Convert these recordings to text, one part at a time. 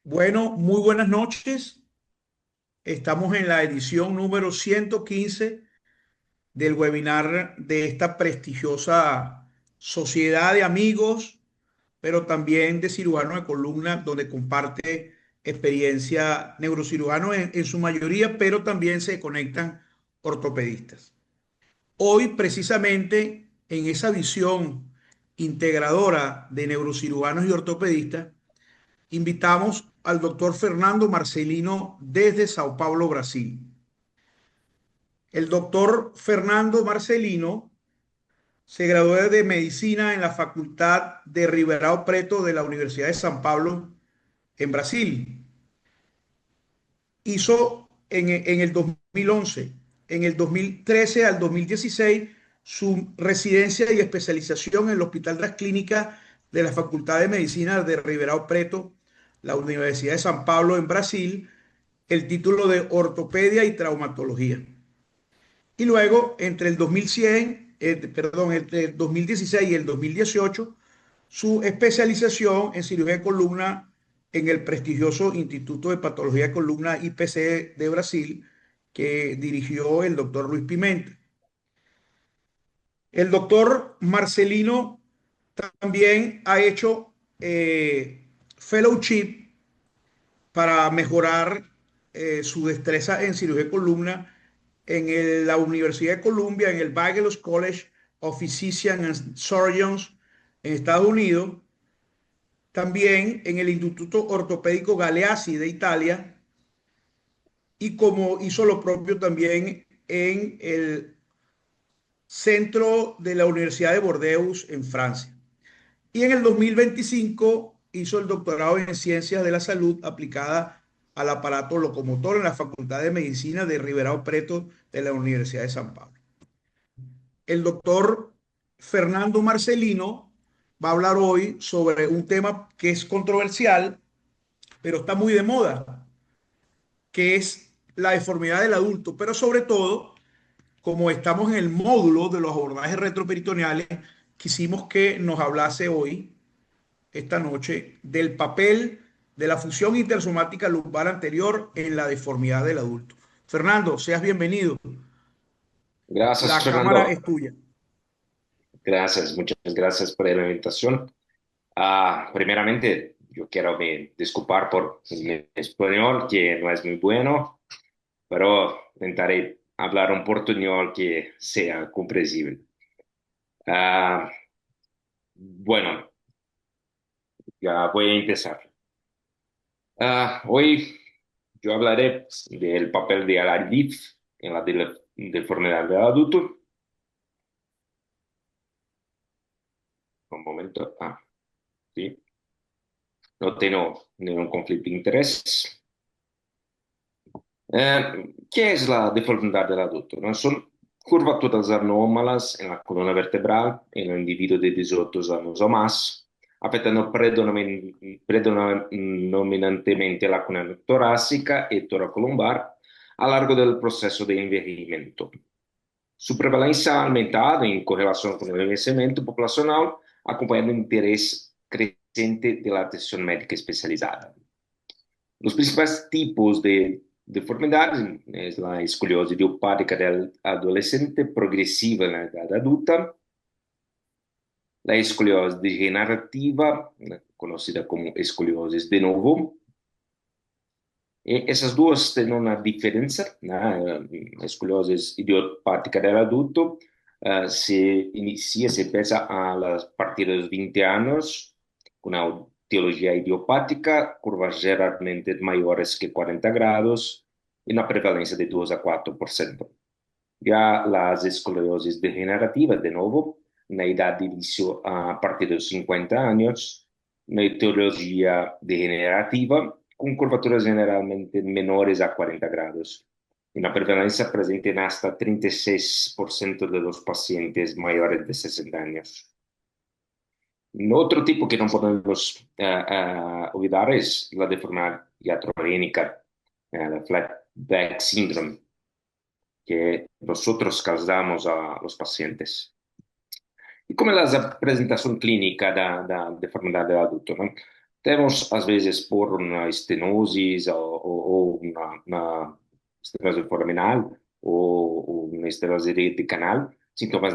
Bueno, muy buenas noches. Estamos en la edición número 115 del webinar de esta prestigiosa sociedad de amigos, pero también de cirujanos de columna, donde comparte experiencia neurocirujanos en su mayoría, pero también se conectan ortopedistas. Hoy, precisamente, en esa visión integradora de neurocirujanos y ortopedistas, invitamos al doctor Fernando Marcelino desde Sao Paulo, Brasil. El doctor Fernando Marcelino se graduó de medicina en la Facultad de Ribeirão Preto de la Universidad de San Pablo en Brasil. Hizo en el 2011, en el 2013 al 2016, su residencia y especialización en el Hospital de las Clínicas de la Facultad de Medicina de Ribeirão Preto, la Universidad de San Pablo en Brasil, el título de ortopedia y traumatología. Y luego, entre el 2016 y el 2018, su especialización en cirugía de columna en el prestigioso Instituto de Patología de Columna IPC de Brasil, que dirigió el doctor Luis Pimenta. El doctor Marcelino también ha hecho fellowship para mejorar su destreza en cirugía de columna la Universidad de Columbia, en el Bagelos College of Physicians and Surgeons en Estados Unidos, también en el Instituto Ortopédico Galeazzi de Italia, y como hizo lo propio también en el centro de la Universidad de Bordeaux en Francia. Y en el 2025 hizo el doctorado en Ciencias de la Salud aplicada al aparato locomotor en la Facultad de Medicina de Ribeirão Preto de la Universidad de San Pablo. El doctor Fernando Marcelino va a hablar hoy sobre un tema que es controversial, pero está muy de moda, que es la deformidad del adulto, pero sobre todo, como estamos en el módulo de los abordajes retroperitoneales, quisimos que nos hablase hoy, esta noche, del papel de la función intersomática lumbar anterior en la deformidad del adulto. Fernando, seas bienvenido. Gracias, La cámara Fernando. es tuya. Gracias, muchas gracias por la invitación. Primeramente, yo quiero me disculpar por mi español, que no es muy bueno, pero intentaré hablar un portuñol que sea comprensible. Ah, bueno, ya voy a empezar. Hoy yo hablaré del papel de la DIF en la deformidad del adulto. Un momento. Sí. No tengo ningún conflicto de interés. ¿Qué es la deformidad del adulto? ¿No? Son curvaturas anómalas en la columna vertebral en el individuo de 18 años o más, afectando predominantemente la columna torácica y toracolumbar a lo largo del proceso de envejecimiento. Su prevalencia ha aumentado en correlación con el envejecimiento poblacional, acompañando el interés creciente de la atención médica especializada. Los principales tipos de deformidades es la escoliosis idiopática del adolescente progresiva en la edad adulta, la escoliosis degenerativa, conocida como escoliosis de novo. Essas duas têm uma diferença, né? A escoliosis idiopática del adulto se inicia, se empieza a partir de los 20 años, con una etiología idiopática, curvas generalmente mayores que 40 grados y una prevalencia de 2 a 4%. Ya las escoliosis degenerativas, de nuevo, una edad de inicio a partir de los 50 años, una etiología degenerativa con curvaturas generalmente menores a 40 grados. Una prevalencia presente en hasta 36% de los pacientes mayores de 60 años. Otro tipo que no podemos olvidar es la deformidad iatrogénica, la flat back syndrome, que nosotros causamos a los pacientes. E come la presentazione clinica da deformidade dell'adulto? No? Temos, às vezes, por uma estenose ou uma estenose foraminal ou uma estenose de canal, sintomas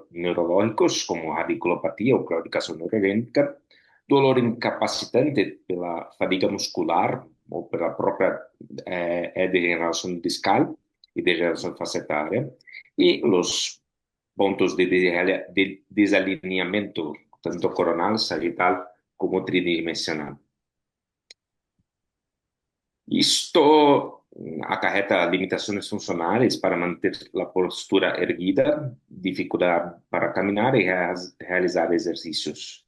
neurológicos como radiculopatia ou claudicação neurolêmica, dolor incapacitante pela fadiga muscular ou pela própria degeneração discal e degeneração facetária, e os pontos de desalinhamento, tanto coronal, sagital, como tridimensional. Isto acarreta limitações funcionais para manter a postura erguida, dificuldade para caminhar e realizar exercícios.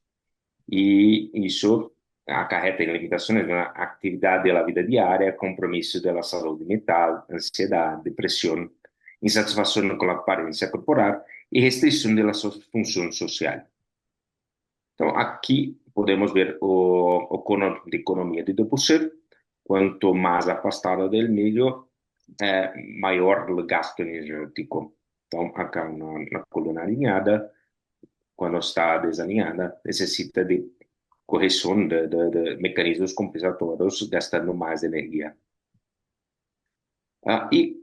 E isso acarreta limitações na atividade da vida diária, compromisso da saúde mental, ansiedade, depressão, insatisfação com a aparência corporal e restrição da sua função social. Então, aqui podemos ver o cono de economia de Dubussel. Quanto mais afastada do meio, maior o gasto energético. Então, acá na coluna alinhada, quando está desalinhada, necessita de correção de mecanismos compensatórios, gastando mais energia. E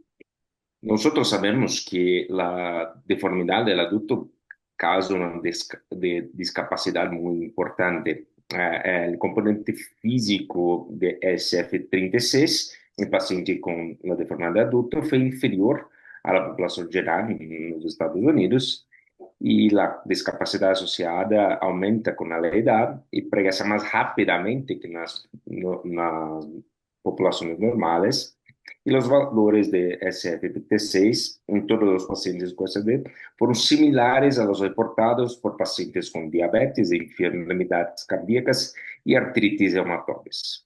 nós sabemos que a deformidade do adulto causa uma discapacidade muito importante. O componente físico de SF36 em paciente com a deformidade adulta foi inferior à população geral nos Estados Unidos, e a discapacidade associada aumenta com a idade e progressa mais rapidamente que nas populações normais, e os valores de SF36 em todos os pacientes com SD foram similares a los reportados por pacientes com diabetes, enfermidades cardíacas e artrites reumatoides.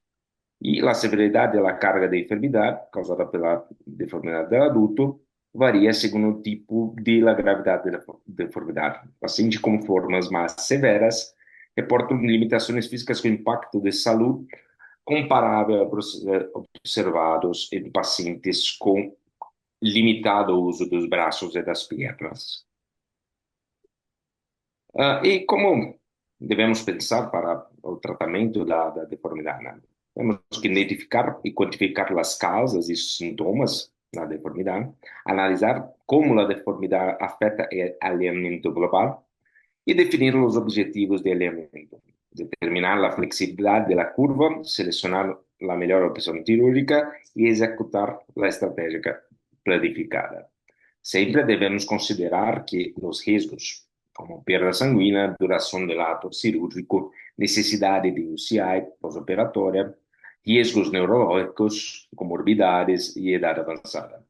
E a severidade da carga de enfermidade causada pela deformidade do adulto varia segundo o tipo de gravidade da deformidade. Pacientes com formas mais severas reportam limitações físicas com impacto de saúde comparável aos observados em pacientes com limitado uso dos braços e das pernas. E como devemos pensar para o tratamento da deformidade? Temos que identificar e quantificar as causas e sintomas da deformidade, analisar como a deformidade afeta o alinhamento global e definir os objetivos de alinhamento, determinar a flexibilidade da curva, selecionar a melhor opção cirúrgica e executar a estratégia planificada. Sempre devemos considerar que os riscos, como perda sanguínea, duração do ato cirúrgico, necessidade de UCI pós-operatória, riscos neurológicos, comorbidades e idade avançada.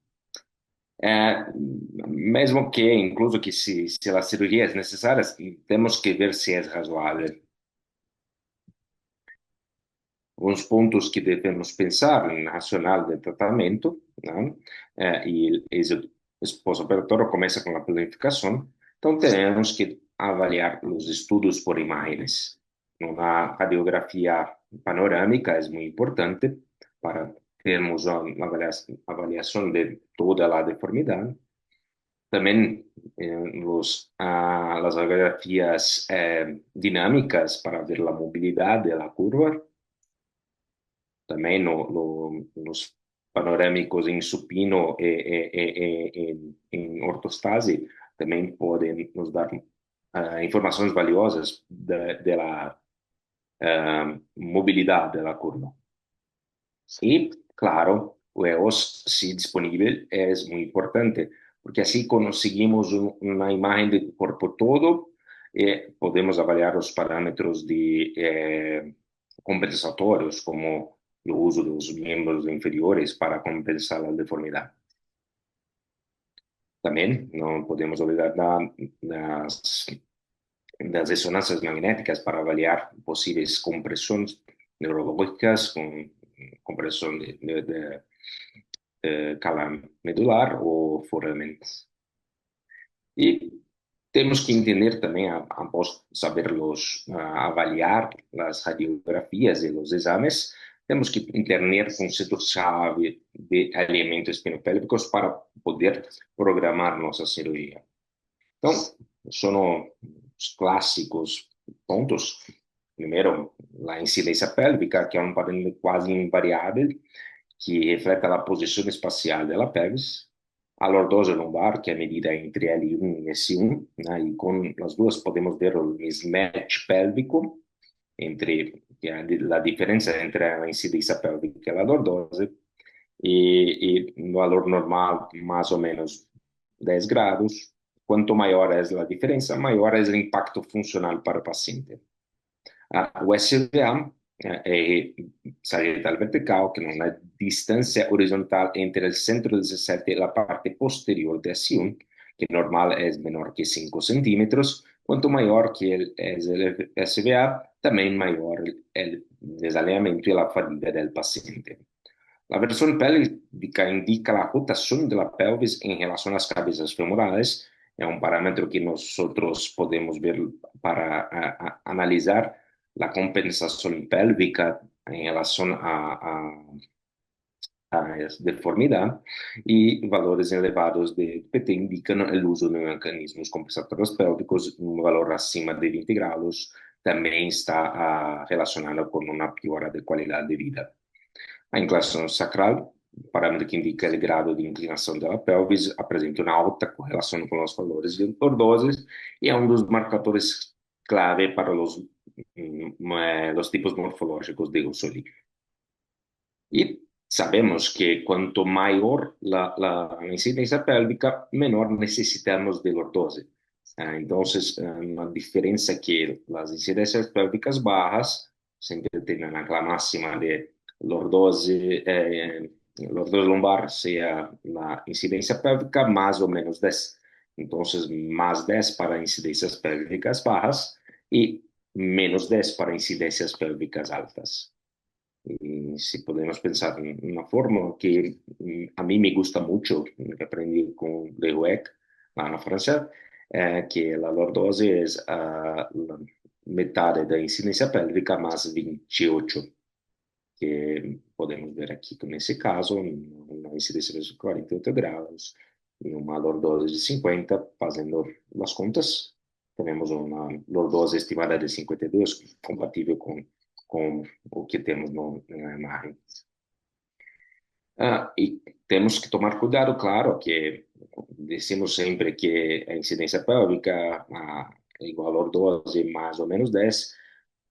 Mesmo que, incluso que se a cirurgia é necessária, temos que ver se é razoável. Uns pontos que devemos pensar no racional do tratamento, né? E o pós-operatório começa com a planificação, então temos que avaliar os estudos por imagens. Uma radiografia panorâmica é muito importante para termos uma avaliação de toda a deformidade. Também as radiografias dinâmicas para ver a mobilidade da curva. Também nos panorâmicos em supino e em ortostase, também podem nos dar informações valiosas da mobilidade da curva. E, claro, o EOS, se disponível, é muito importante, porque assim conseguimos uma imagem do corpo todo e podemos avaliar os parâmetros compensatórios, como o uso dos membros inferiores para compensar a deformidade. Também não podemos olvidar das ressonâncias magnéticas para avaliar possíveis compressões neurológicas, com compressão de cala medular ou foramentos. E temos que entender também, após avaliar as radiografias e os exames, temos que entender conceitos-chave de alinhamento espinopélvicos para poder programar nossa cirurgia. Então, são os clássicos pontos. Primeiro, la incidencia pélvica, que é um parâmetro quase invariável, que reflete a posição espacial da pelvis, a lordose lombar, que é medida entre L1 e S1, né? E com as duas podemos ver o mismatch pélvico, entre a diferença entre a incidência pélvica e a lordose, e no valor normal, mais ou menos 10 graus. Quanto maior é a diferença, maior é o impacto funcional para o paciente. O SVA é sagittal vertical, que não é distância horizontal entre o centro do C7 e a parte posterior de S1, que normal é menor que 5 centímetros. Quanto maior que é o SVA, também maior é o desalinhamento e a fadiga do paciente. La versión pélvica indica la rotación de la pelvis en relación a las cabezas femorales. Es un parámetro que nosotros podemos ver para analizar la compensación pélvica en relación a deformidad, y valores elevados de PT indican el uso de mecanismos compensatorios pélvicos. Un valor acima de 20 grados también está relacionado con una mejora de calidad de vida. A inclinação sacral, parâmetro que indica o grau de inclinação da pelvis, apresenta uma alta correlação com os valores de lordoses e é um dos marcadores clave para os tipos morfológicos de Usoli. E sabemos que quanto maior a incidência pélvica, menor necessitamos de lordose. Então, a diferença que as incidências pélvicas bajas sempre têm aquela máxima de lordose, lordose lombar sea la incidencia pélvica más o menos 10. Entonces, más 10 para incidencias pélvicas bajas y menos 10 para incidencias pélvicas altas. Y si podemos pensar en una fórmula que a mí me gusta mucho, que aprendí con Lehuec, en Francia, que la lordose es la mitad de la incidencia pélvica más 28, que podemos ver aqui que nesse caso, uma incidência de 48 graus e uma lordose de 50, fazendo as contas, temos uma lordose estimada de 52, compatível com o que temos na imagem. E temos que tomar cuidado, claro, que decimos sempre que a incidência pélvica é igual a lordose mais ou menos 10,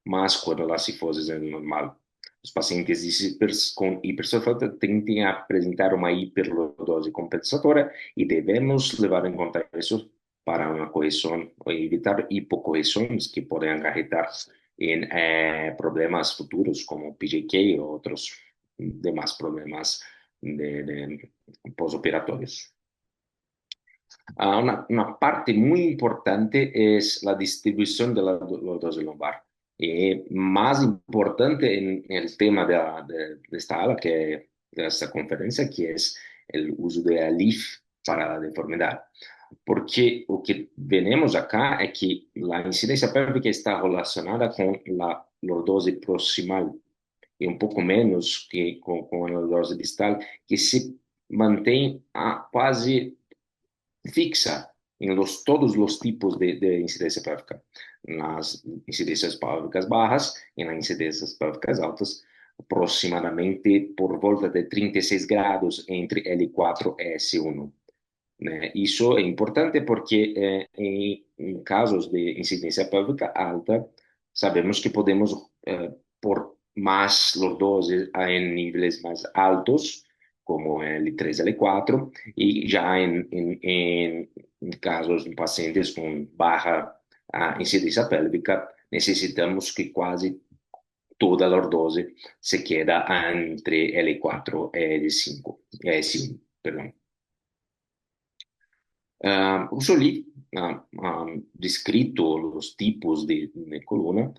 mas quando a cifose é normal. Os pacientes com hipertrofia tendem a apresentar uma hiperlordose compensatória e devemos levar em conta isso para uma correção, evitar hipocorreções que podem acarretar em problemas futuros como PJK e outros demais problemas de pós-operatórios. Una parte muy importante es la distribución de la lordose lombar. Y más importante en el tema de esta ala, de esta conferencia, que es el uso de ALIF para la deformidad. Porque lo que vemos acá es que la incidencia pélvica está relacionada con la lordose proximal y un poco menos que con la lordose distal, que se mantém quase fixa em todos os tipos de incidência pélvica, nas incidências pélvicas bajas e nas incidências pélvicas altas, aproximadamente por volta de 36 graus entre L4 e S1. Isso é importante porque em casos de incidência pélvica alta, sabemos que podemos por mais lordose em níveis mais altos, como L3, L4, e já em casos de pacientes com baixa incidência pélvica, necessitamos que quase toda a lordose se queda entre L4 e L5, S1, perdão. Usoli ha descrito los tipos de columna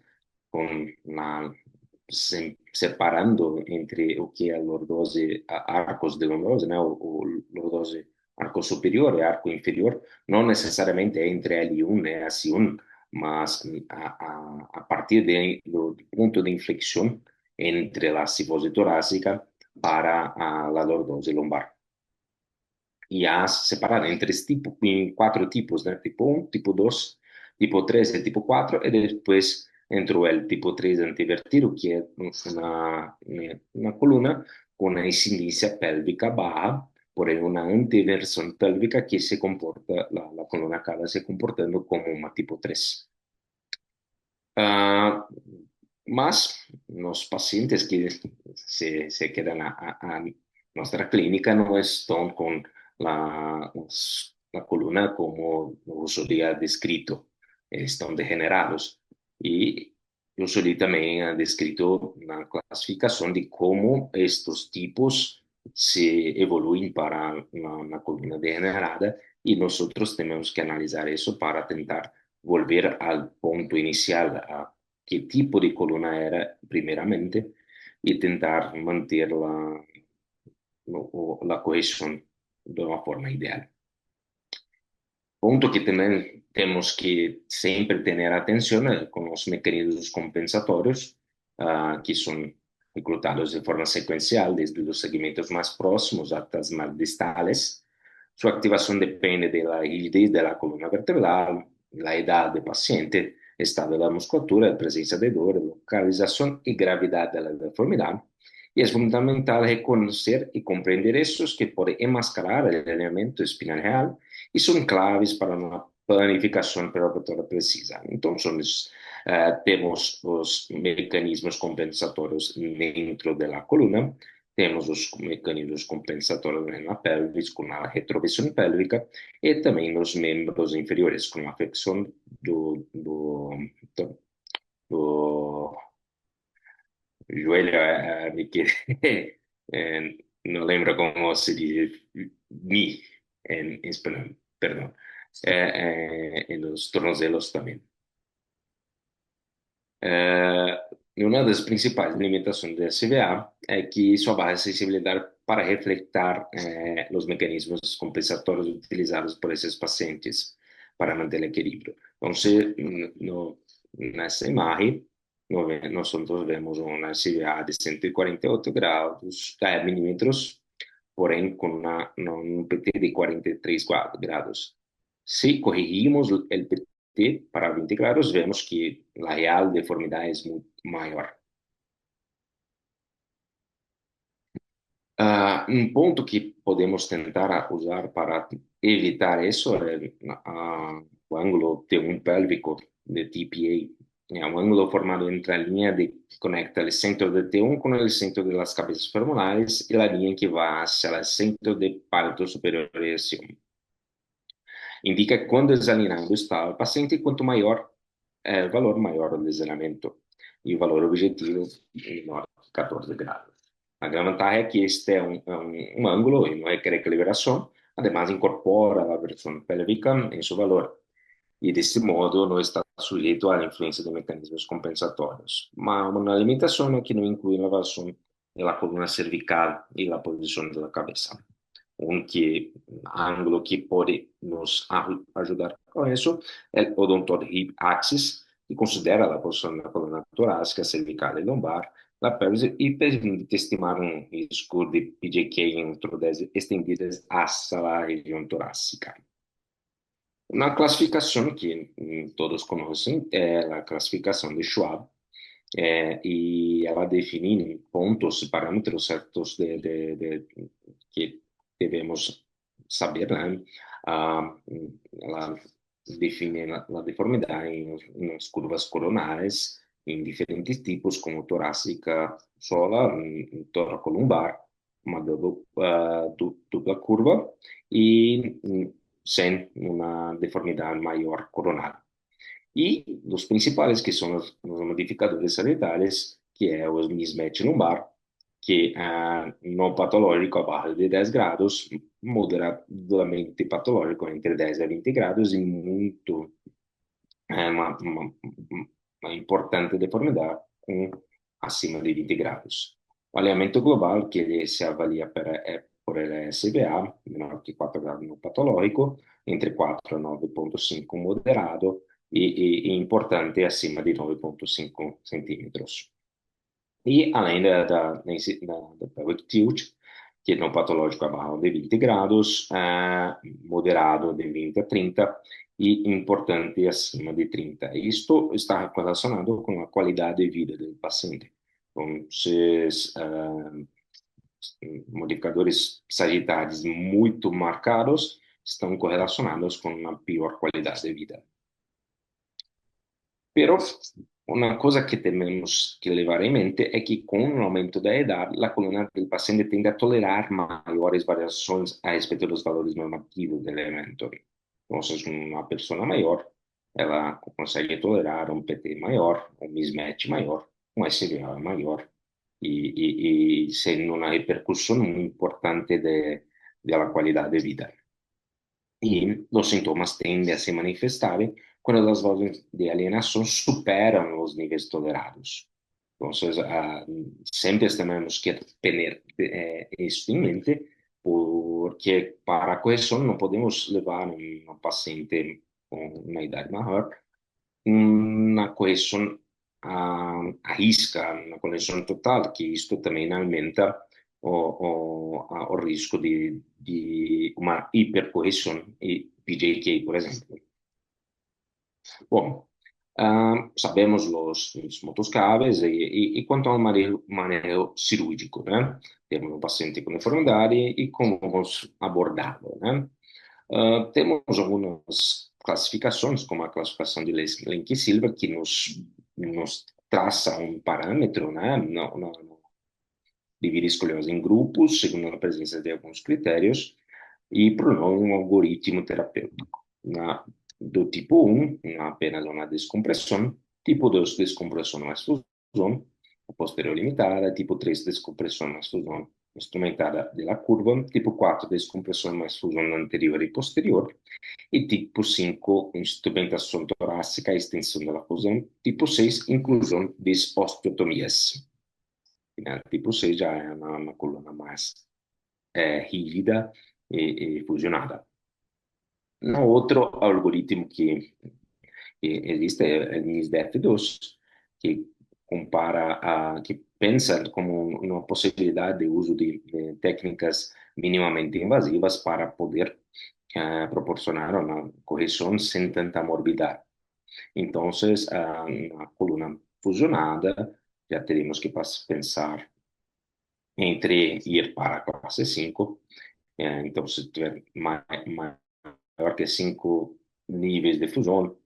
separando entre o que é lordose, arcos de lordose, né, o lordose arco superior e arco inferior, não necessariamente entre L1 e S1, mas a partir do ponto de inflexão entre a cifose torácica para a lordose lombar. E há separado em 4 tipos, né? Tipo 1, tipo 2, tipo 3 e tipo 4, e depois entró el tipo 3 antivertido, que es una columna con una incidencia pélvica baja, por ahí una antiversión pélvica que se comporta, la columna acaba se comportando como una tipo 3. Ah, más los pacientes que se quedan a nuestra clínica no están con la columna como solía descrito, están degenerados. Y yo solía también descrito una clasificación de cómo estos tipos se evoluyen para una columna degenerada y nosotros tenemos que analizar eso para intentar volver al punto inicial, a qué tipo de columna era primeramente, y intentar mantener la cohesión de una forma ideal. Punto que también tenemos que siempre tener atención con los mecanismos compensatorios, que son reclutados de forma secuencial desde los segmentos más próximos hasta los más distales. Su activación depende de la rigidez de la columna vertebral, la edad del paciente, estado de la musculatura, presencia de dolor, localización y gravedad de la deformidad. Y es fundamental reconocer y comprender esos que pueden enmascarar el elemento espinal real y son claves para una planificación preoperatoria precisa. Entonces, tenemos los mecanismos compensatorios dentro de la columna, temos os mecanismos compensatórios na pelvis, com a retroversão pélvica, e também nos membros inferiores, com a flexão do joelho, não lembro como se diz, knee em espanhol, perdão, e nos tornozelos também. Uma das principais limitações da SBA é que sua baixa sensibilidade para refletar os mecanismos compensatórios utilizados por esses pacientes para manter o equilíbrio. Então, nessa imagem, nós vemos uma SBA de 148 graus, milímetros, porém com um PT de 43 graus. Se corrigimos o PT para 20 grados, vemos que a real deformidade é muito maior. Um ponto que podemos tentar usar para evitar isso é o ângulo T1 pélvico de TPA. É um ângulo formado entre a linha que conecta o centro de T1 com o centro das cabeças femorais e a linha que vai hacia o centro de parto superior de S1. Indica que quando desalinhado está o paciente, quanto maior é o valor, maior o desalinhamento. E o valor objetivo menor que 14 graus. A grande vantagem é que este é um ângulo e não requer calibração, además incorpora a versão pélvica em seu valor. E desse modo não está sujeito à influência de mecanismos compensatórios. Mas uma limitação é que não inclui a variação da coluna cervical e a posição da cabeça. Ângulo que pode nos ajudar com isso é o odontoid hip axis, que considera a posição da coluna torácica, cervical e lombar, da pelvis e permite estimar um risco de PJK em introdese estendidas hasta a região torácica. Uma classificação que todos conhecem é a classificação de Schwab, e ela define pontos, parâmetros certos que devemos saber, né? Ela define a deformidade em curvas coronárias, em diferentes tipos, como torácica sola, toracolumbar, uma dupla curva e sem uma deformidade maior coronária. E os principais, que são os modificadores sanitários, que é o mismatch lumbar, que não patológico abaixo de 10 graus, moderadamente patológico entre 10 a 20 graus e muito uma importante deformidade acima de 20 graus. O alinhamento global, que se avalia por SBA, menor que 4 graus no patológico, entre 4 a 9,5 moderado e importante acima de 9,5 centímetros. E além da pelvic tilt, que é não patológico abaixo de 20 graus, moderado de 20 a 30 y importante acima de 30. Esto está relacionado con la calidad de vida del paciente. Entonces, modificadores sagittais muito marcados estão correlacionados com uma pior qualidade de vida. Pero una cosa que tenemos que levar en mente es que con el aumento de edad, la columna del paciente tiende a tolerar mayores variaciones a respecto de los valores normativos del evento. Entonces, una persona mayor, ela consegue tolerar un PT mayor, un mismatch mayor, un SVA mayor, y siendo una repercusión muy importante de la calidad de vida. Y los síntomas tienden a se manifestar cuando las dosis de alienación superan los niveles tolerados. Entonces, siempre tenemos que tener esto en mente, porque para corrección no podemos llevar a un paciente con una edad mayor una correção a risca, uma correção total, que isto também aumenta o risco de uma hipercorreção e PJK, por exemplo. Bom, sabemos os pontos claves e quanto ao manejo cirúrgico, né? Temos um paciente com deformidade e como vamos abordá-lo, né? Temos algumas classificações, como a classificação de Lenk-Silva, que nos traça um parâmetro, né? Divide escolhemos em grupos, segundo a presença de alguns critérios, e promove um algoritmo terapêutico. Do tipo 1, apenas uma descompressão, tipo 2, descompressão mais fusão, posterior limitada, tipo 3, descompressão mais fusão instrumentada da curva, tipo 4, descompressão mais fusão anterior e posterior, e tipo 5, instrumentação torácica e extensão da fusão, tipo 6, inclusão de osteotomias. Tipo 6 já é uma coluna mais rígida e fusionada. No outro algoritmo que existe é o NISDF2, que compara, que pensa como uma possibilidade de uso de técnicas minimamente invasivas para poder proporcionar uma correção sem tanta morbidade. Então, na coluna fusionada, já teremos que pensar entre ir para a classe 5. Então, se tiver maior que 5 níveis de fusão,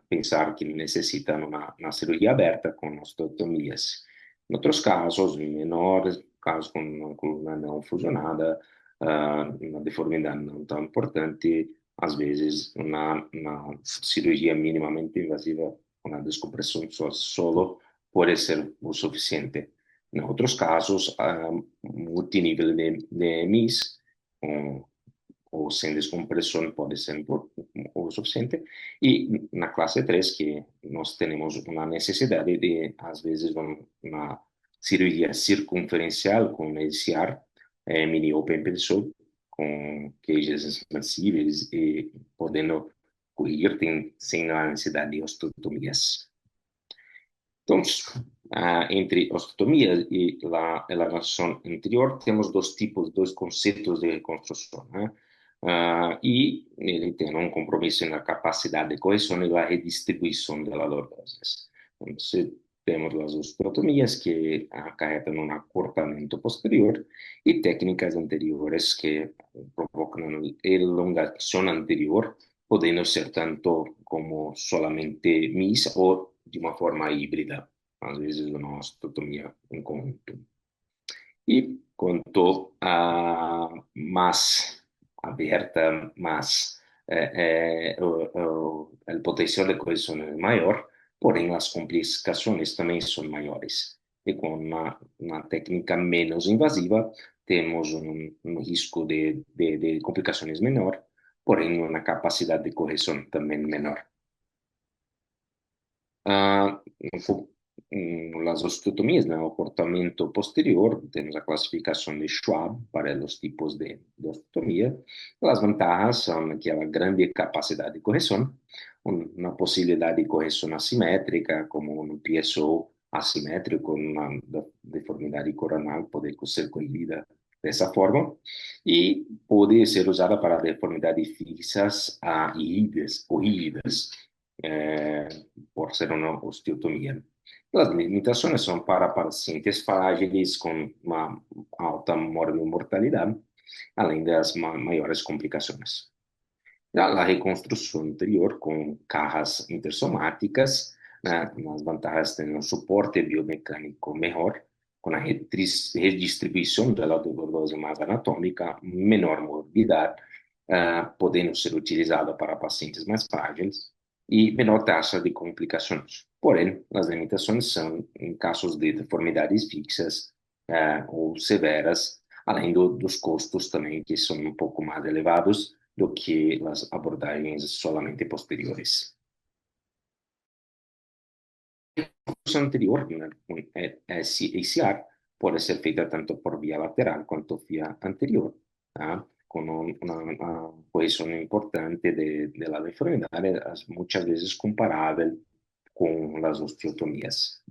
pensar que necessitam uma cirurgia aberta com osteotomias. Em outros casos, em menores casos com uma coluna não fusionada, uma deformidade não tão importante, às vezes uma cirurgia minimamente invasiva, uma descompressão solo pode ser o suficiente. Em outros casos, multinível de MIS, ou sem descompressão pode ser o suficiente. E na classe 3, que nós temos uma necessidade de, às vezes, uma cirurgia circunferencial com ECR, mini open pencil, com queixas expansíveis e podendo corrigir sem a necessidade de osteotomias. Então, entre osteotomia e a elongação anterior, temos dois conceitos de reconstrução, né? E ele tem um compromisso na capacidade de correção e na redistribuição da lordose. Então, temos as osteotomias que acarretam um acortamento posterior e técnicas anteriores que provocam elongação anterior, podendo ser tanto como solamente MIS ou de uma forma híbrida, às vezes uma osteotomia em conjunto. E quanto a mais aberta, más el potencial de corrección es mayor, porém las complicaciones también son mayores. Y con una técnica menos invasiva tenemos un risco de complicaciones menor, porém una capacidad de corrección también menor. Las osteotomías en el comportamiento posterior, tenemos la clasificación de Schwab para los tipos de osteotomía. Las ventajas son que hay una gran capacidad de corrección, una posibilidad de corrección asimétrica, como un PSO asimétrico, una deformidad coronal puede ser corrigida dessa forma e pode ser usada para deformidades fixas e rígidas, eh, por ser una osteotomia. Las limitaciones son para pacientes frágiles con una alta mortalidad, além das maiores complicações. Já a reconstrução anterior com cajas intersomáticas, né, as vantagens têm um suporte biomecânico melhor, com a redistribuição da lordose mais anatômica, menor morbidade, podendo ser utilizada para pacientes mais frágeis e menor taxa de complicações. Porém, as limitações são em casos de deformidades fixas ou severas, além dos custos também, que são um pouco mais elevados do que as abordagens solamente posteriores. A função anterior, com ACR, pode ser feita tanto por via lateral quanto via anterior, tá? Com uma coesão importante da deformidade, muitas vezes comparável com as osteotomias.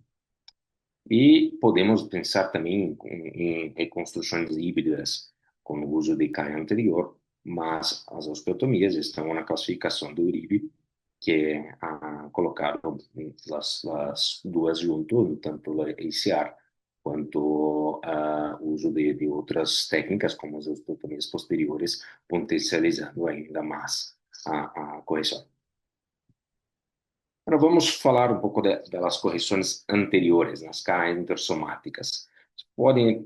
E podemos pensar também em reconstruções híbridas, com o uso de caja anterior, mas as osteotomias estão na classificação do URIB, que ha colocado as duas juntas, tanto a ACR quanto o uso de outras técnicas, como as osteotomias posteriores, potencializando ainda mais a correção. Agora vamos falar um pouco das correções anteriores, nas cajas intersomáticas.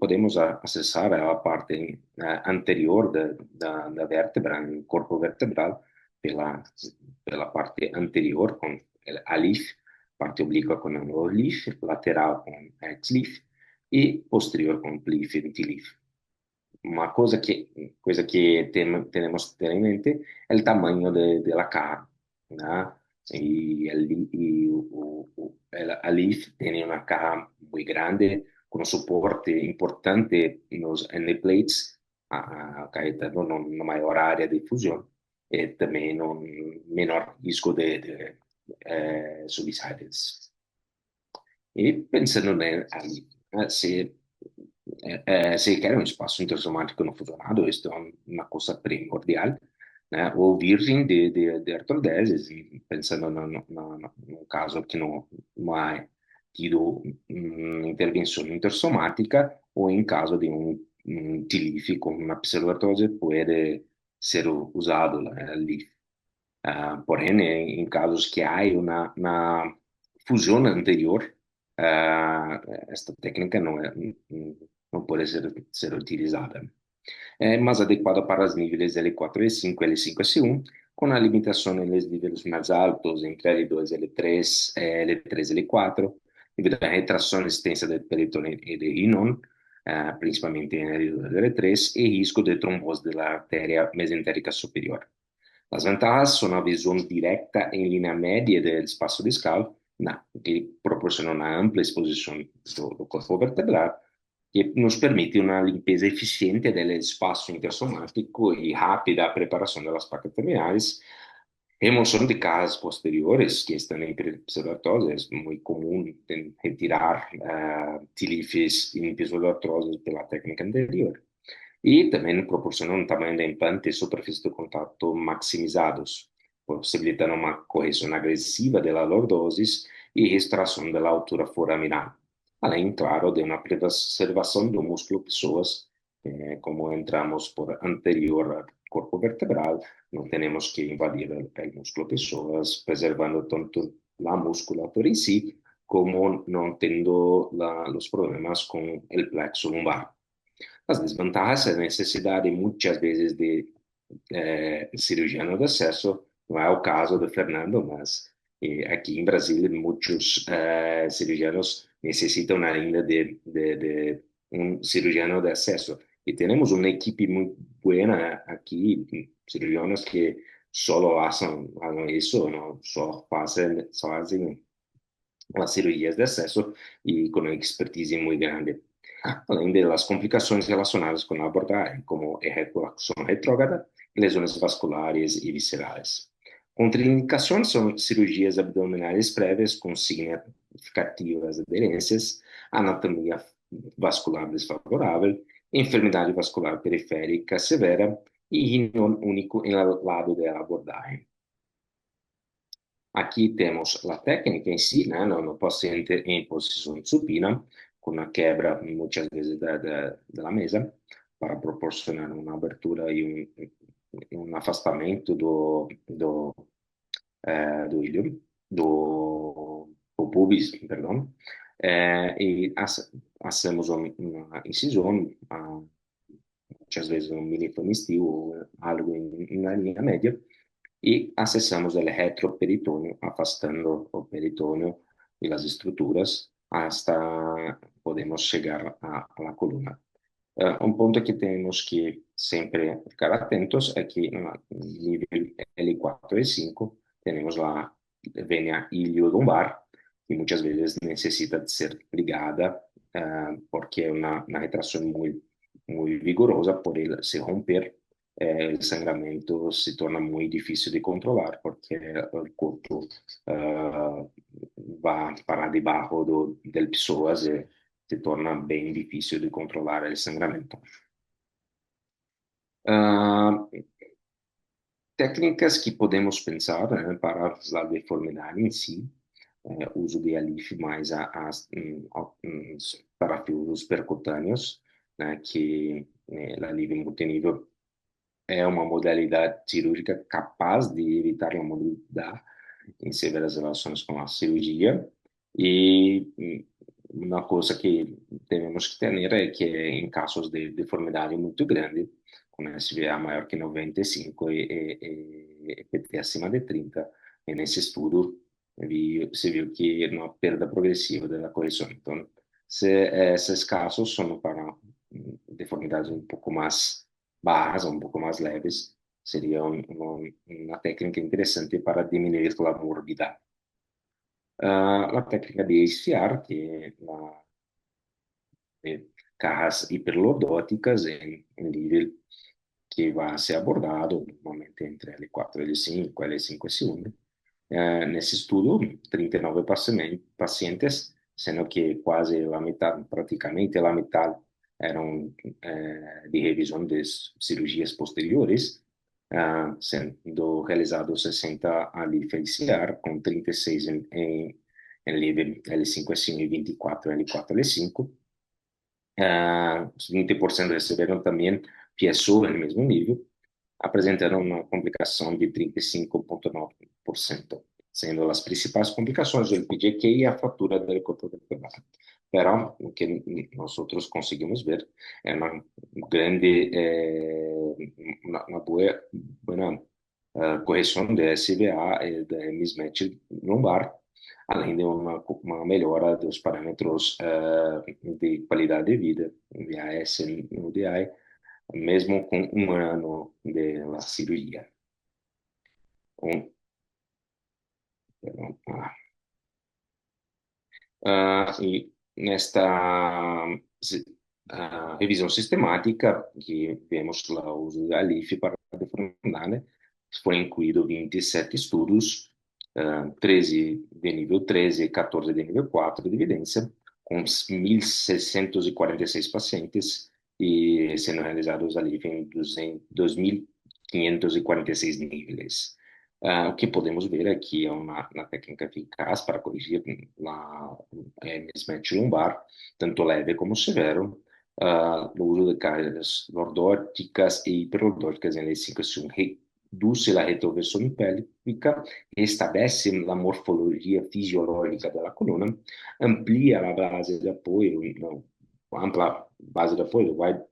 Podemos acessar a parte anterior da vértebra, no corpo vertebral, pela parte anterior com a leaf, parte oblíqua com o leaf, lateral com ex-leaf e posterior com leaf e anti-leaf. Uma coisa que temos que ter em mente é o tamanho da caja, né? A leaf tem uma caja muito grande, com um suporte importante nos end plates, acarretando uma maior área de fusão e também um menor risco de suicidas. E pensando ali, se quer um espaço intersomático não fusionado, isso é uma coisa primordial, né? Ou virgem de artrodeses, pensando no caso que não há tido intervenção intersomática, ou em caso de um TLIF com uma pseudoartrose, pode ser usado ali. Porém, em casos que há uma fusão anterior, esta técnica não pode ser utilizada. É mais adequada para os níveis L4 e L5, L5 e C1, com a limitação nos níveis mais altos, entre L2, L3, L3 e L4, devido à retração extensa do peritônio e do rinão, principalmente em L2 e L3, e risco de trombose da artéria mesentérica superior. As vantagens são a visão direta em linha média do espaço discal, que proporciona uma ampla exposição do corpo vertebral, que nos permite uma limpeza eficiente do espaço intersomático e rápida preparação das placas terminais. Remoção de cajas posteriores que estão em pseudoartrose, é muito comum retirar TLIFs em pseudoartrose pela técnica anterior. E também proporciona um tamanho de implante e superfície de contato maximizados, possibilitando uma correção agressiva da lordose e restauração da altura foraminal. Além, claro, de uma preservação do músculo pessoas, como entramos por anterior ao corpo vertebral, não temos que invadir o músculo pessoas, preservando tanto a musculatura em si, como não tendo os problemas com o plexo lumbar. As desvantagens, a necessidade muitas vezes de cirurgião de acesso, não é o caso de Fernando, mas aqui em Brasília muitos cirurgianos necessitam ainda de um cirurgião de acesso. E temos uma equipe muito boa aqui, cirurgianos que só fazem isso, não? Só fazem as cirurgias de acesso e com uma expertise muito grande. Além das complicações relacionadas com a abordagem, como ejaculação retrógrada, lesões vasculares e viscerais. Contraindicações são cirurgias abdominais prévias com significativas aderências, anatomia vascular desfavorável enfermedade vascular periférica severa y riñón único en el lado del abordaje. Aqui temos a técnica em si, né, no paciente em posição supina, com a quebra muitas vezes da mesa, para proporcionar uma abertura e um afastamento do ilho, do pubis, perdão, e hacemos uma incisão, muitas vezes um mini ou algo na linha média, y accesamos el retroperitoneo, afastando el peritoneo y las estructuras hasta podemos llegar a la columna. Un punto que tenemos que siempre ficar atentos es que en el nivel L4 y 5 tenemos la vena iliolumbar, que muchas veces necesita ser ligada porque es una retracción muy vigorosa, por el se romper el sangramento se torna muy difícil de controlar porque el corpo va para debajo del psoas e se torna bem difícil de controlar el sangramento. Técnicas que podemos pensar para a deformidade em si, uso de alif mais parafusos percutâneos, né, que a alívio multinível é uma modalidade cirúrgica capaz de evitar a mobilidade em severas relações com a cirurgia. E uma coisa que temos que ter é que em casos de deformidade muito grande, com SVA maior que 95 e PT acima de 30, e nesse estudo se viu que uma perda progressiva da correção. Então, esses casos são para deformidades um pouco mais bajas, un poco más leves, sería una técnica interesante para disminuir la morbidad. La técnica de esfiar, que la de cajas hiperlordóticas en nivel que va a ser abordado normalmente entre L4 e L5, L5 e S1. Nesse estudo, 39 pacientes, sendo que quase a metade, praticamente a metade, eram de revisão de cirurgias posteriores, sendo realizados 60 ali feliciar, com 36 em nível L5, S1 e 24 L4, L5. 20% receberam também PSO no mesmo nível, apresentaram uma complicação de 35,9%, sendo as principais complicações o PGQ e a fratura do corpo vertebral. Pero o que nós outros conseguimos ver é uma grande, uma boa correção de SVA e de mismatch lumbar, além de uma melhora dos parâmetros de qualidade de vida, VAS e UDI, mesmo com um ano de la cirurgia. E nesta revisão sistemática, que vemos lá o uso da LIF para a deformidade, foram incluídos 27 estudos, 13 de nível 13 e 14 de nível 4 de evidência, com 1.646 pacientes, e sendo realizados ali em 2.546 níveis. O que podemos ver aqui é uma técnica eficaz para corrigir a mismatch lumbar, tanto leve como severo, o uso de cargas lordóticas e hiperlordóticas em L5-S1 reduz a retroversão pélvica, estabelece a morfologia fisiológica da coluna, amplia a base de apoio, ampla base de apoio, wide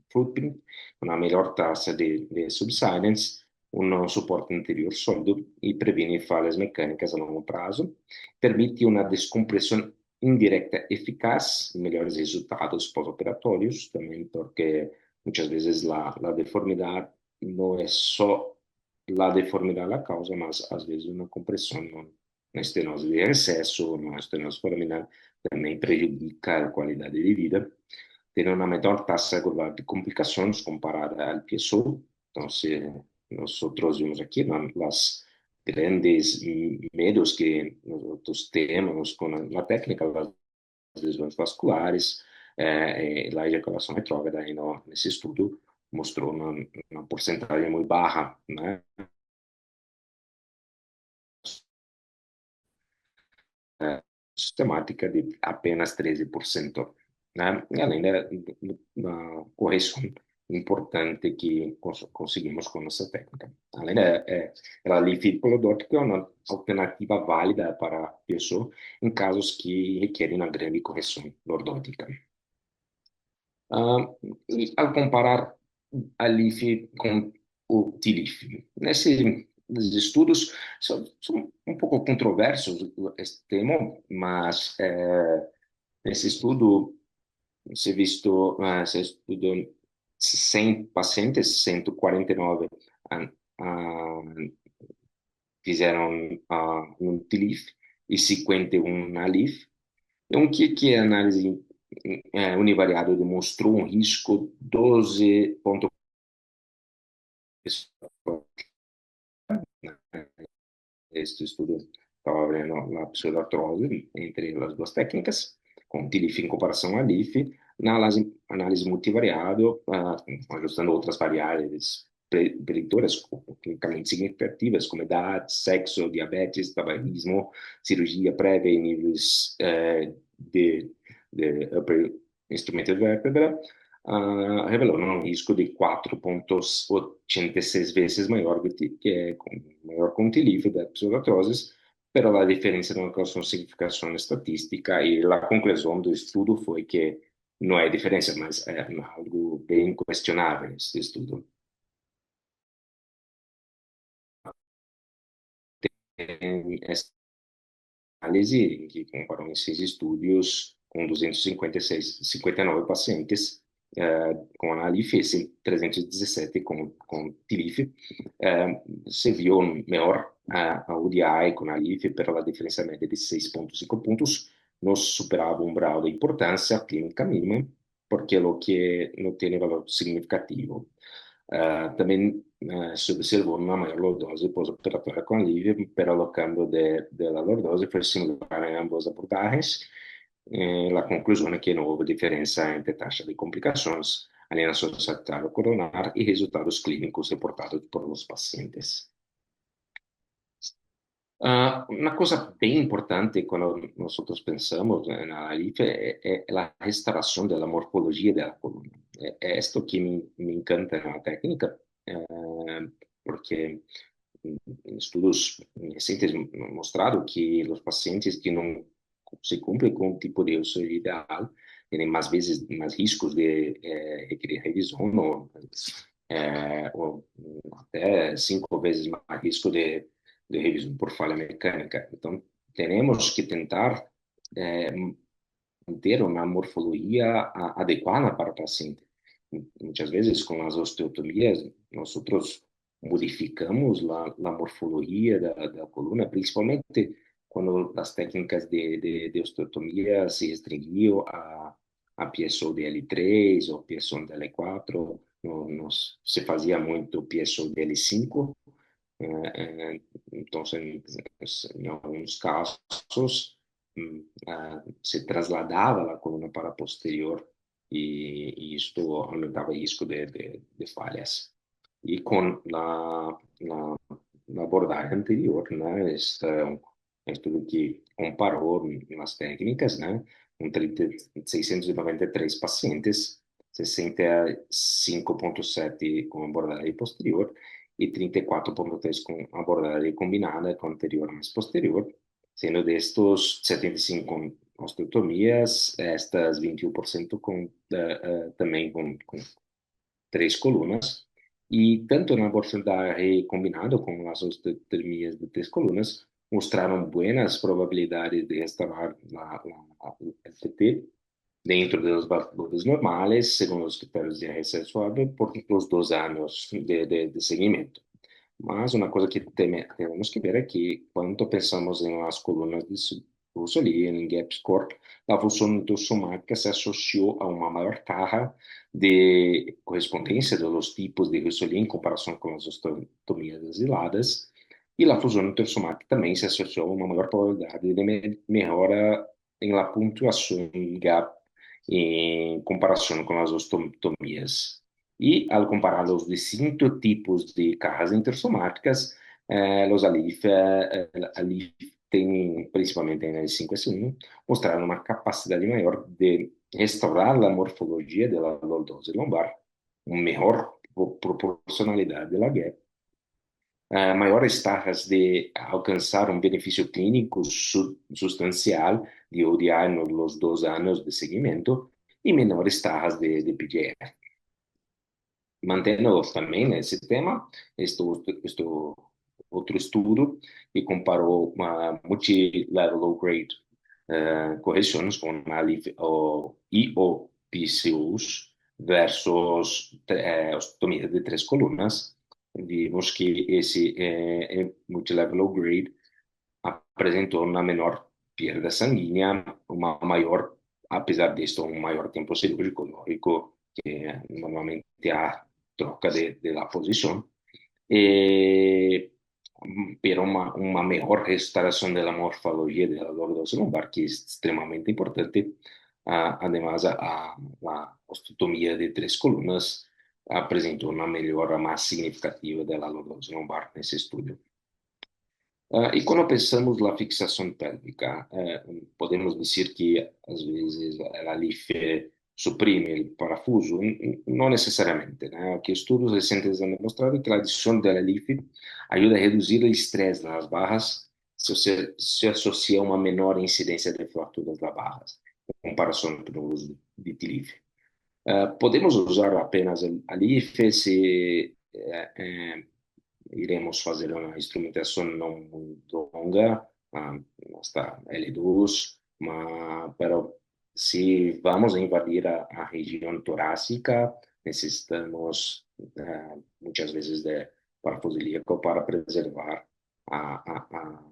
footprint, uma melhor taxa de subsidence, um suporte anterior sólido e previne falhas mecânicas a longo prazo, permite uma descompressão indirecta eficaz, melhores resultados pós-operatórios, também porque muitas vezes a deformidade não é só a deformidade a causa, mas às vezes uma compressão na estenose de excesso, na estenose foraminal, também prejudica a qualidade de vida. Tem uma menor taxa global de complicações comparada ao PSO. Então, se nós vimos aqui as grandes medos que nós temos com a técnica, as lesões vasculares, e la ejaculação retrógrada aí nesse estudo mostrou uma porcentagem muito baixa, né? Sistemática de apenas 13%, né? E além da correção importante que conseguimos com essa técnica. Além ela linfídico-lordótica é uma alternativa válida para a pessoa em casos que requerem uma grande correção lordótica. E ao comparar a LIF com o TLIF, nesses estudos são um pouco controversos esse tema, mas nesse estudo se estudou 100 pacientes, 149 ah, ah, fizeram um TLIF e 51 na LIF. Então, que a análise univariada demonstrou um risco 12,4%. Este estudo estava vendo a pseudoartrose entre as duas técnicas, com TILIF em comparação a LIF, na análise multivariada, ajustando outras variáveis preditoras clinicamente significativas, como idade, sexo, diabetes, tabagismo, cirurgia prévia e níveis de upper instrumented vertebra, revelou um risco de 4,86 vezes maior maior com TILIF da pseudoartrose, pero a diferença não causou significação estatística e a conclusão do estudo foi que não é diferença, mas é algo bem questionável este estudo. Tem essa análise que comparou esses estudos com 259 pacientes com analif e 317 com TILIF. Se viu melhor a UDI com analif pela diferença média de 6,5 pontos, não superava o umbral de importância clínica mínima, porque o que não tem valor significativo. Também se observou uma maior lordose pós-operatória com alívio, pero o cambio da lordose foi similar em ambas abordagens. A conclusão é que não houve diferença entre taxa de complicações, alienação sagitário coronar e resultados clínicos reportados por os pacientes. Uma coisa bem importante quando nós pensamos na LIF é a restauração da morfologia da coluna. É isto que me encanta na técnica, porque estudos recentes mostraram que os pacientes que não se cumprem com o tipo de uso ideal têm mais vezes mais riscos de requerer revisão ou até 5 vezes mais risco de revisão por falha mecânica. Então, temos que tentar manter uma morfologia adequada para o paciente. Muitas vezes, com as osteotomias, nós modificamos a morfologia da coluna, principalmente quando as técnicas de osteotomia se restringiam a piezo DL3 ou piezo DL4, se fazia muito piezo DL5, então, em alguns casos, se trasladava a coluna para posterior e isto aumentava o risco de falhas. E com a abordagem anterior, né, este é um estudo que comparou as técnicas, né, com 693 pacientes, 65,7 com abordagem posterior e 34,3 com abordagem combinada com anterior mais posterior, sendo destes 75 com osteotomias, estas 21% também com 3 colunas, e tanto na abordaje combinado com as osteotomias de 3 colunas mostraram buenas probabilidades de restaurar o FT dentro dos valores normales, según los criterios de RSS suave, por los 2 anos de seguimento. Mas uma coisa que temos que ver é que, quando pensamos em as colunas de Russell em gap score, a função tossomática se associou a uma maior taxa de correspondência dos tipos de Russell em comparação com as osteotomias asiladas, e a fusão tossomática também se associou a uma maior probabilidade de melhora em la pontuação gap en comparación con las osteotomías. Y al comparar los distintos tipos de cajas intersomáticas, los ALIF tienen, principalmente en el 5S1, mostraron una capacidad mayor de restaurar la morfología de la lordose lombar, una mejor proporcionalidad de la gap, maiores taxas de alcançar um benefício clínico substancial de ODI nos 2 anos de seguimento e menores taxas de PGF. Mantendo também esse tema, este outro estudo que comparou multi-level low-grade correções com ALIF e o PCUs versus osteotomia de 3 colunas, vimos que esse multilevel low grade apresentou uma menor perda sanguínea, uma maior, apesar disso, um maior tempo cirúrgico, lógico, que normalmente há troca de la posição, pero uma mejor restauración de la morfología de la lordose lumbar, que es extremadamente importante. Además, la osteotomía de 3 columnas presentó una mejora más significativa de la lordose lumbar en ese estudio. E quando pensamos na fixação pélvica, podemos dizer que às vezes a LIF suprime o parafuso? Não necessariamente, né? Que estudos recentes han demonstrado que a adição da LIF ajuda a reduzir o estresse nas barras se associa a uma menor incidência de fraturas das barras, em comparação com o uso de TLIF. Podemos usar apenas a LIF se iremos fazer uma instrumentação não muito longa, hasta L2, mas se vamos invadir a região torácica, necessitamos muitas vezes de parafuso ilíaco para preservar a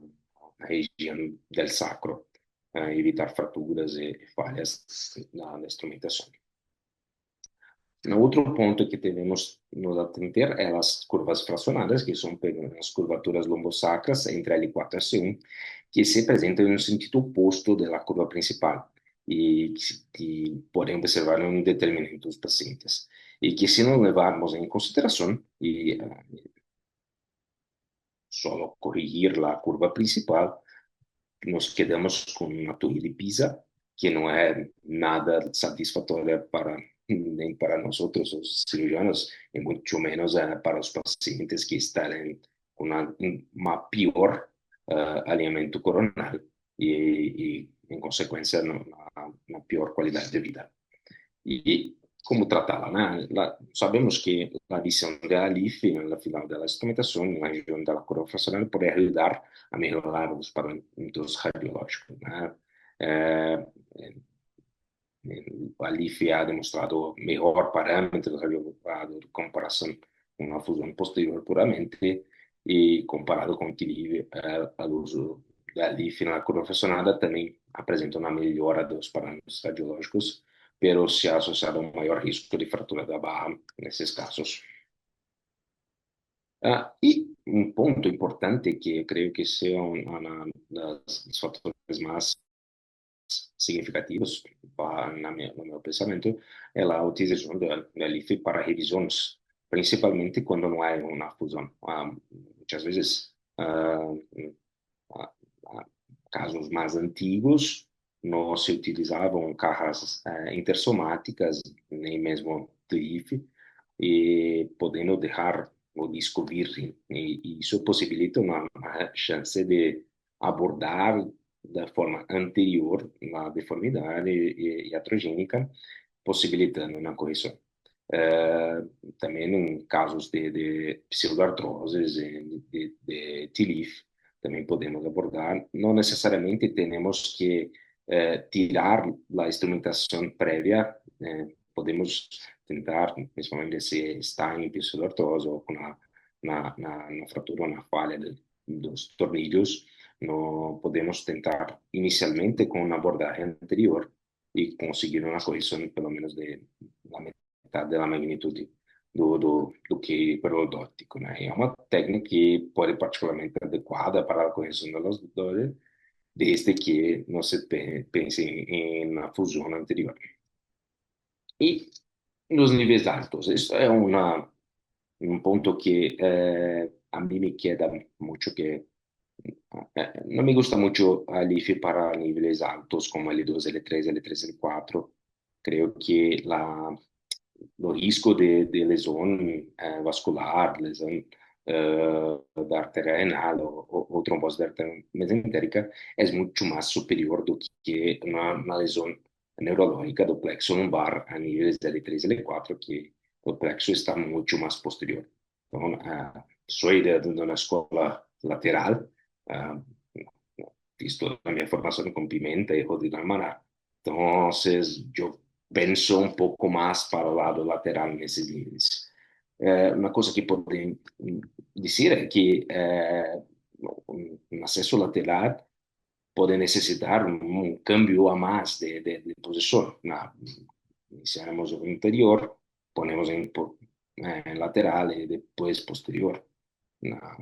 região del sacro, evitar fraturas e falhas na instrumentação. No outro ponto que devemos nos atentar é as curvas fracionadas, que são as curvaturas lombosacras entre L4 e C1, que se apresentam no sentido oposto da curva principal e que podem observar em determinados pacientes. E que se não levarmos em consideração e só corrigir a curva principal, nos quedamos com uma torre de Pisa, que não é nada satisfatória nem para nós os cirurgianos, e muito menos para os pacientes que estão com uma pior alinhamento coronal e em consequência, uma pior qualidade de vida. E como tratá-la? Né? Sabemos que a adição da LIF no final da instrumentação, na região da curva fracional, pode ajudar a melhorar os parâmetros radiológicos. Né? A LIF ha demonstrado melhor parâmetros radiológicos em comparação com a fusão posterior puramente e comparado com o TLIF, o uso da LIF na curva fracionada também apresenta uma melhora dos parâmetros radiológicos, pero se ha associado a um maior risco de fratura da barra nesses casos. E um ponto importante que eu creio que seja um dos fatores mais significativos no meu pensamento é a utilização da LIF para revisões, principalmente quando não há uma fusão. Muitas vezes, casos mais antigos, não se utilizavam cajas intersomáticas, nem mesmo TLIF, e podendo deixar o disco virgem. E isso possibilita uma chance de abordar da forma anterior a deformidade iatrogênica, possibilitando uma correção. Também em casos de pseudoartroses, de TLIF, também podemos abordar. Não necessariamente temos que tirar a instrumentação prévia, podemos tentar, principalmente se está em pseudoartrose ou na fratura ou na falha dos tornillos, não podemos tentar inicialmente com uma abordagem anterior e conseguir uma correção pelo menos de la metade da magnitude do que periodótico, né? É uma técnica que pode ser particularmente adequada para a correção das dores, desde que não se pense em uma fusão anterior. Y los niveles altos. Esto es un punto que a mí me queda mucho que no me gusta mucho Alifi para niveles altos como L2, L3, L3, L4. Creo que los riesgos de lesión vascular, lesión de arteria renal o trombose de arteria mesentérica es mucho más superior do que una lesión neurológica do plexo lumbar a niveles de L3 L4, que o plexo está mucho más posterior. Então, soy de una escuela lateral, uh, visto la mia formazione con Pimenta e Rodrigo Almanar. Entonces, yo penso un poco más para el lado lateral en esos niveles. Una cosa que puedo decir es que un acceso lateral puede necesitar un cambio a más de posición. Iniciamos en interior, ponemos en lateral y después posterior. Na,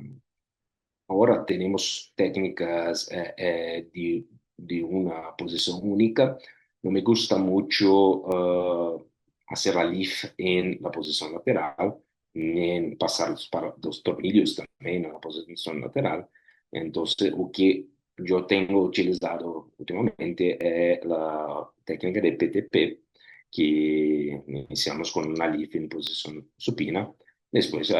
Ahora tenemos técnicas de una posición única. No me gusta mucho hacer la lift en la posición lateral, ni en pasar los tornillos también en la posición lateral. Entonces, lo que yo tengo utilizado últimamente es la técnica de PTP, que iniciamos con una lift en posición supina. Después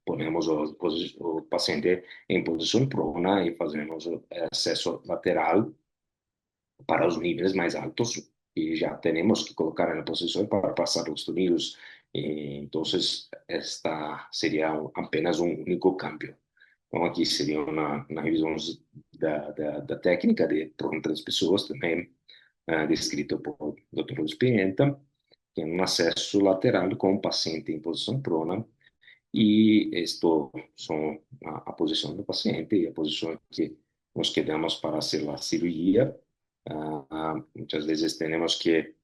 ponemos o paciente em posição prona e fazemos acesso lateral para os níveis mais altos e já temos que colocar na posição para passar os tornillos. Então, esta seria apenas um único cambio. Então, aqui seria uma revisão da técnica de pronto das pessoas também, descrito por Dr. Luiz Pimenta, que é um acesso lateral com o paciente em posição prona. Y esto son a posición del paciente y a posición que nos quedamos para hacer la cirugía. Muchas veces tenemos que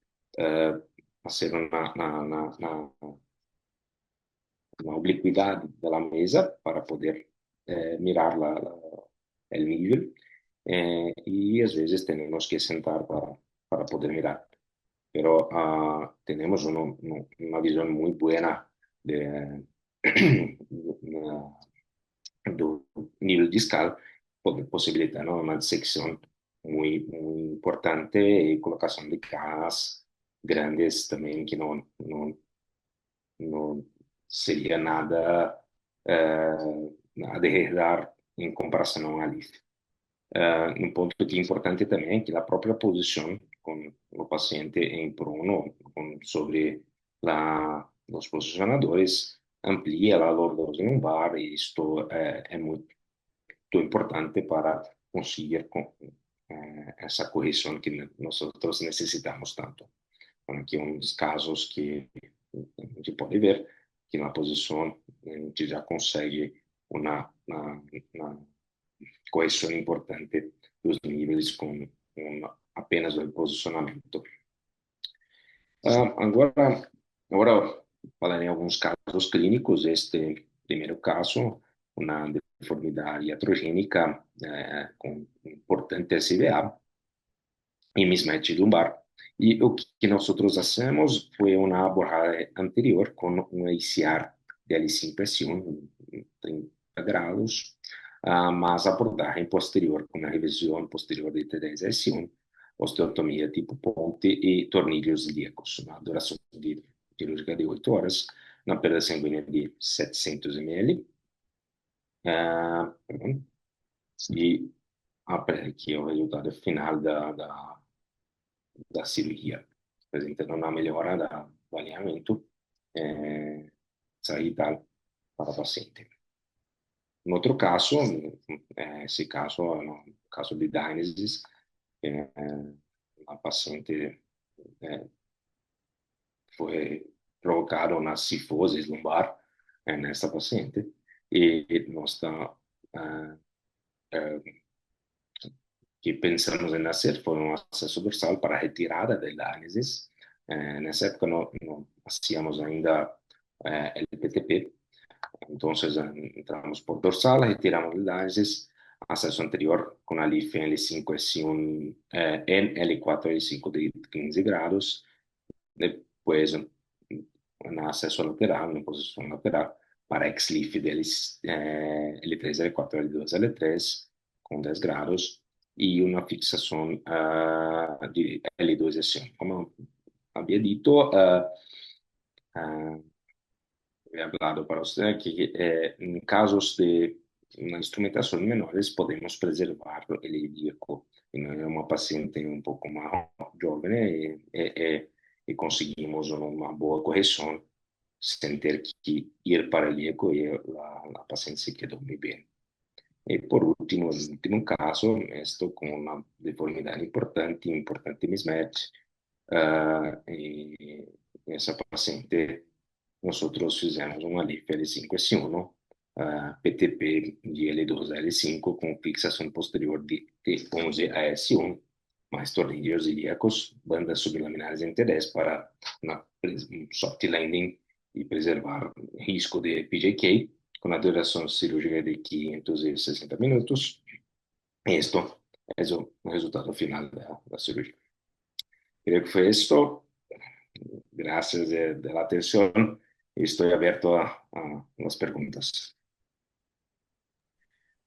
hacer una oblicuidad de la mesa para poder mirar el nivel y a veces tenemos que sentar para poder mirar. Pero tenemos una visión muy buena de, do nível discal, possibilitando uma dissecção muito importante e colocação de cajas grandes também, que não seria nada a derredar em comparação a LIF. Um ponto que é importante também é que a própria posição com o paciente em prono sobre os posicionadores amplia a lordose lumbar e isto é muito importante para conseguir essa correção que nós necessitamos tanto. Então, aqui um dos casos que a gente pode ver que na posição a gente já consegue uma correção importante dos níveis com apenas o posicionamento. Agora falarei alguns casos clínicos. Este primeiro caso, uma deformidade iatrogênica com importante SVA e mismatch lumbar. E o que nós fazemos foi uma abordagem anterior com um ICR de L5 30 graus, mas abordagem posterior com a revisão posterior de T10S1, osteotomia tipo ponte e tornilhos ilíacos, uma duração cirúrgica de 8 horas, uma perda sanguínea de 700 ml, e aqui é o resultado final da cirurgia, apresentando uma melhora do alinhamento sagital para o paciente. No outro caso, esse caso é um caso de Dynasys, a paciente foi provocada uma cifose lumbar nessa paciente e nós que pensamos em fazer foi um acesso dorsal para retirada da Dynasys. Nessa época não hacíamos ainda LPTP, então entramos por dorsal, retiramos el Dynasys, acesso anterior com a LIF L5 S1 en L4 L5 de 15 grados, Después un acceso lateral, una posición lateral para ex-lift de L3, L4, L2, L3 con 10 grados y una fixación de L2 S1. Como había dicho, he hablado para usted que en casos de una instrumentación menores podemos preservar el ilíaco en una paciente un poco más joven y conseguimos una buena corrección sin tener que ir para el ilíaco y la paciente se quedó muy bien. Y por último, el último caso, esto con una deformidad importante mismatch, y esa paciente nosotros fizemos uma LIF L5 S1, PTP de L2 a L5 com fixação posterior de T11 a S1, mais tornillos ilíacos, bandas subliminares em T10 para um soft landing e preservar risco de PJK, com a duração cirúrgica de 560 minutos. Esto é o resultado final da cirurgia. Creo que fue esto. Gracias de la atención y estoy abierto a las preguntas.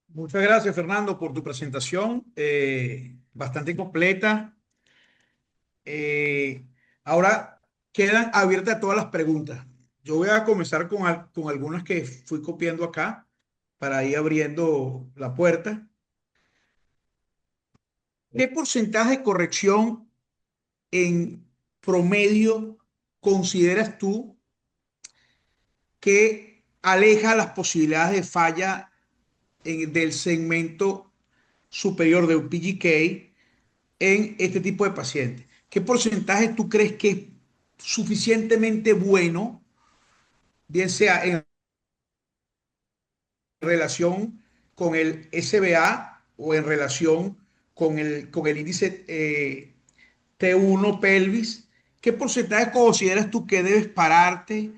Muchas gracias, Fernando, por tu presentación, bastante completa. Ahora quedan abiertas todas las preguntas. Yo voy a comenzar con algunas que fui copiando acá para ir abriendo la puerta. ¿Qué porcentaje de corrección en promedio consideras tú que aleja las posibilidades de falla del segmento superior de un PGK en este tipo de pacientes? ¿Qué porcentaje tú crees que es suficientemente bueno, bien sea en relación con el SBA o en relación con el índice T1 pelvis? ¿Qué porcentaje consideras tú que debes pararte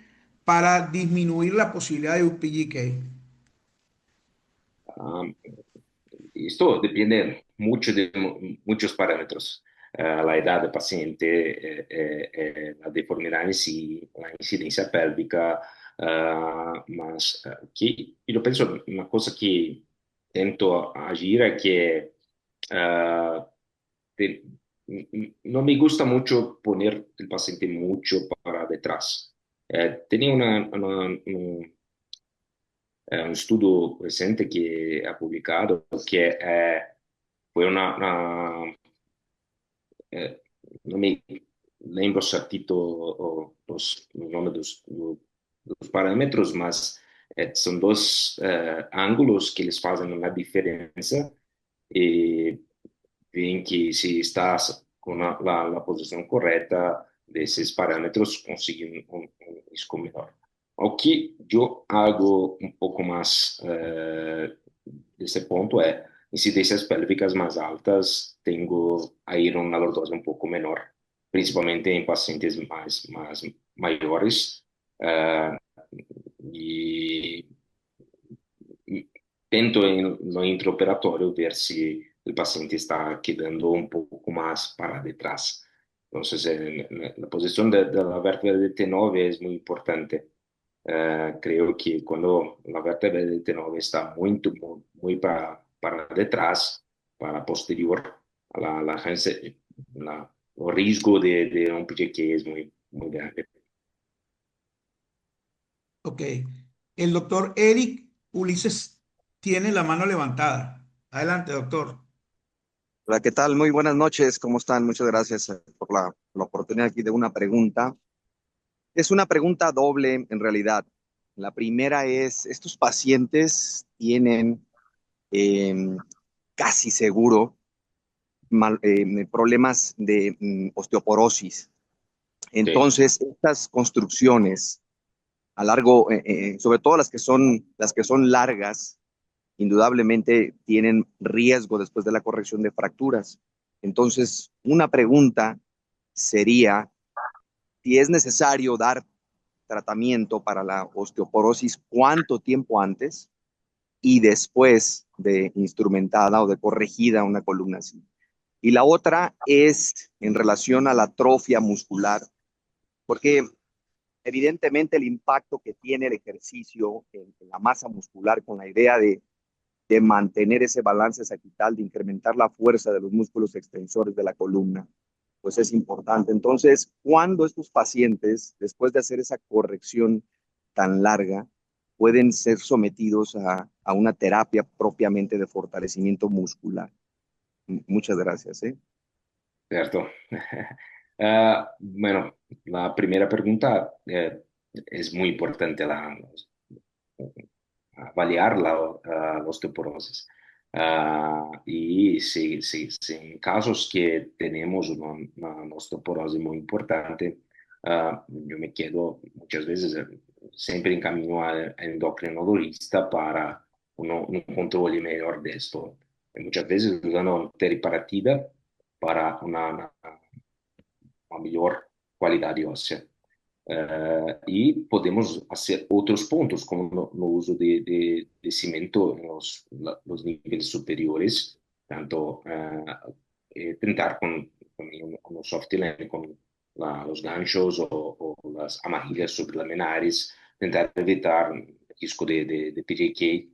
para disminuir la posibilidad de un PGK? Um, Esto depende mucho de muchos parámetros. La edad del paciente, la deformidad en sí, la incidencia pélvica, más que yo pienso una cosa que tento a agir es que te- no me gusta mucho poner el paciente mucho para detrás. Tenía un estudio recente que ha publicado que fue eh, non mi lembro certito los nombres de los parámetros, mas son dos ángulos que les hacen una diferencia y ven que si estás con la posición correcta de esos parámetros consiguen un disco mejor. Aunque yo hago un poco más de ese punto es incidencias pélvicas más altas, tengo a ir a una lordose un poco menor, principalmente en pacientes más mayores. eh, y tento en lo intraoperatorio ver si el paciente está quedando un poco más para detrás. Entonces, la posición de la vértebra de T9 es muy importante. Creo que cuando la vértebra de T9 está muy para detrás, para posterior, el riesgo de un PGK es muy grande. Ok. El doctor Eric Ulises tiene la mano levantada. Adelante, doctor. Hola, ¿qué tal? Muy buenas noches, ¿cómo están? Muchas gracias por la oportunidad aquí de una pregunta. Es una pregunta doble en realidad. La primera es, estos pacientes tienen eh, casi seguro problemas de osteoporosis. Sí. Entonces, estas construcciones a largo, sobre todo las que son largas, indudablemente tienen riesgo después de la corrección de fracturas. Entonces, una pregunta sería si es necesario dar tratamiento para la osteoporosis, cuánto tiempo antes y después de instrumentada o de corregida una columna así. Y la otra es en relación a la atrofia muscular. porque evidentemente el impacto que tiene el ejercicio en la masa muscular con la idea de mantener ese balance sagital, de incrementar la fuerza de los músculos extensores de la columna, pues es importante. Entonces, cuando estos pacientes, después de hacer esa corrección tan larga, pueden ser sometidos a una terapia propiamente de fortalecimiento muscular? Muchas gracias. Cierto. Bueno, la primera pregunta es muy importante, avaliar la osteoporosis. Y si en casos que tenemos una osteoporosis muy importante, yo me quedo muchas veces, siempre en camino al endocrinologista para un control mejor de esto. Y muchas veces usando teriparatida para una mejor calidad ósea. Y podemos hacer otros puntos, como el uso de cemento en los niveles superiores, tanto tentar con los soft liner, con los ganchos o las amarrillas sublaminares, tentar evitar el riesgo de PJK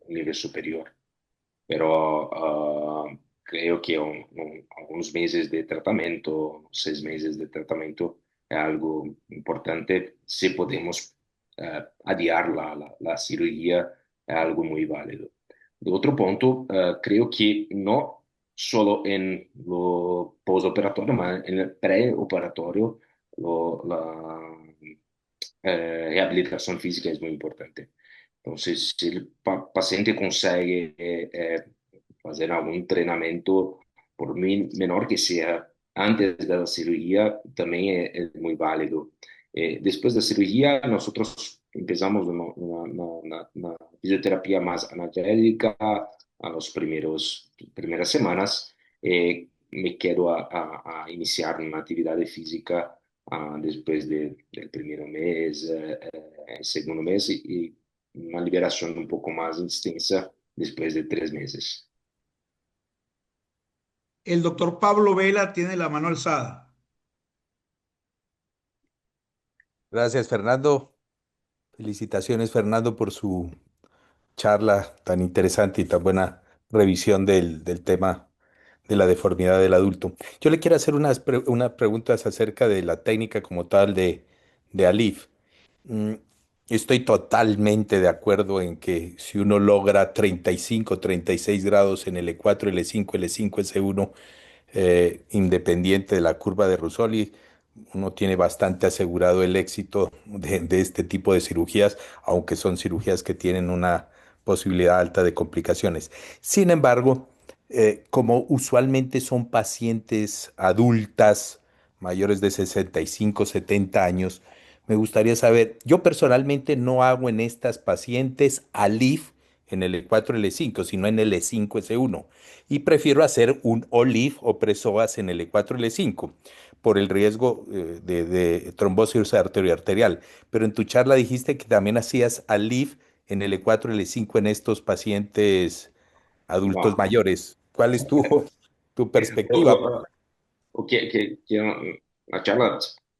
nivel superior. Pero creo que algunos meses de tratamiento, 6 meses de tratamiento, es algo importante. Si podemos adiar la cirugía, es algo muy válido. De otro punto, creo que no solo en lo postoperatorio, pero en el preoperatorio, la rehabilitación física es muy importante. Entonces, si el paciente consigue hacer algún entrenamiento, por menor que sea, antes de la cirugía, también es muy válido. Después de la cirugía, nosotros empezamos una fisioterapia más analgésica a las primeras semanas. Me quedo a iniciar una actividad física después del primer mes, el segundo mes y una liberación un poco más extensa después de 3 meses. El doctor Pablo Vela tiene la mano alzada. Gracias, Fernando. Felicitaciones, Fernando, por su charla tan interesante y tan buena revisión del tema de la deformidad del adulto. Yo le quiero hacer unas preguntas acerca de la técnica como tal de Alif. Mm, Estoy totalmente de acuerdo en que si uno logra 35, 36 grados en L4, L5, L5, S1, independiente de la curva de Russoli, uno tiene bastante asegurado el éxito de este tipo de cirugías, aunque son cirugías que tienen una posibilidad alta de complicaciones. Sin embargo, como usualmente son pacientes adultas mayores de 65, 70 años, me gustaría saber, yo personalmente no hago en estas pacientes ALIF en el E4, L5, sino en el E5, S1 y prefiero hacer un OLIF o presoas en el E4, L5 por el riesgo de trombosis arterial. Pero en tu charla dijiste que también hacías ALIF en el E4, L5 en estos pacientes adultos Wow. mayores. ¿Cuál es tu perspectiva? Que la charla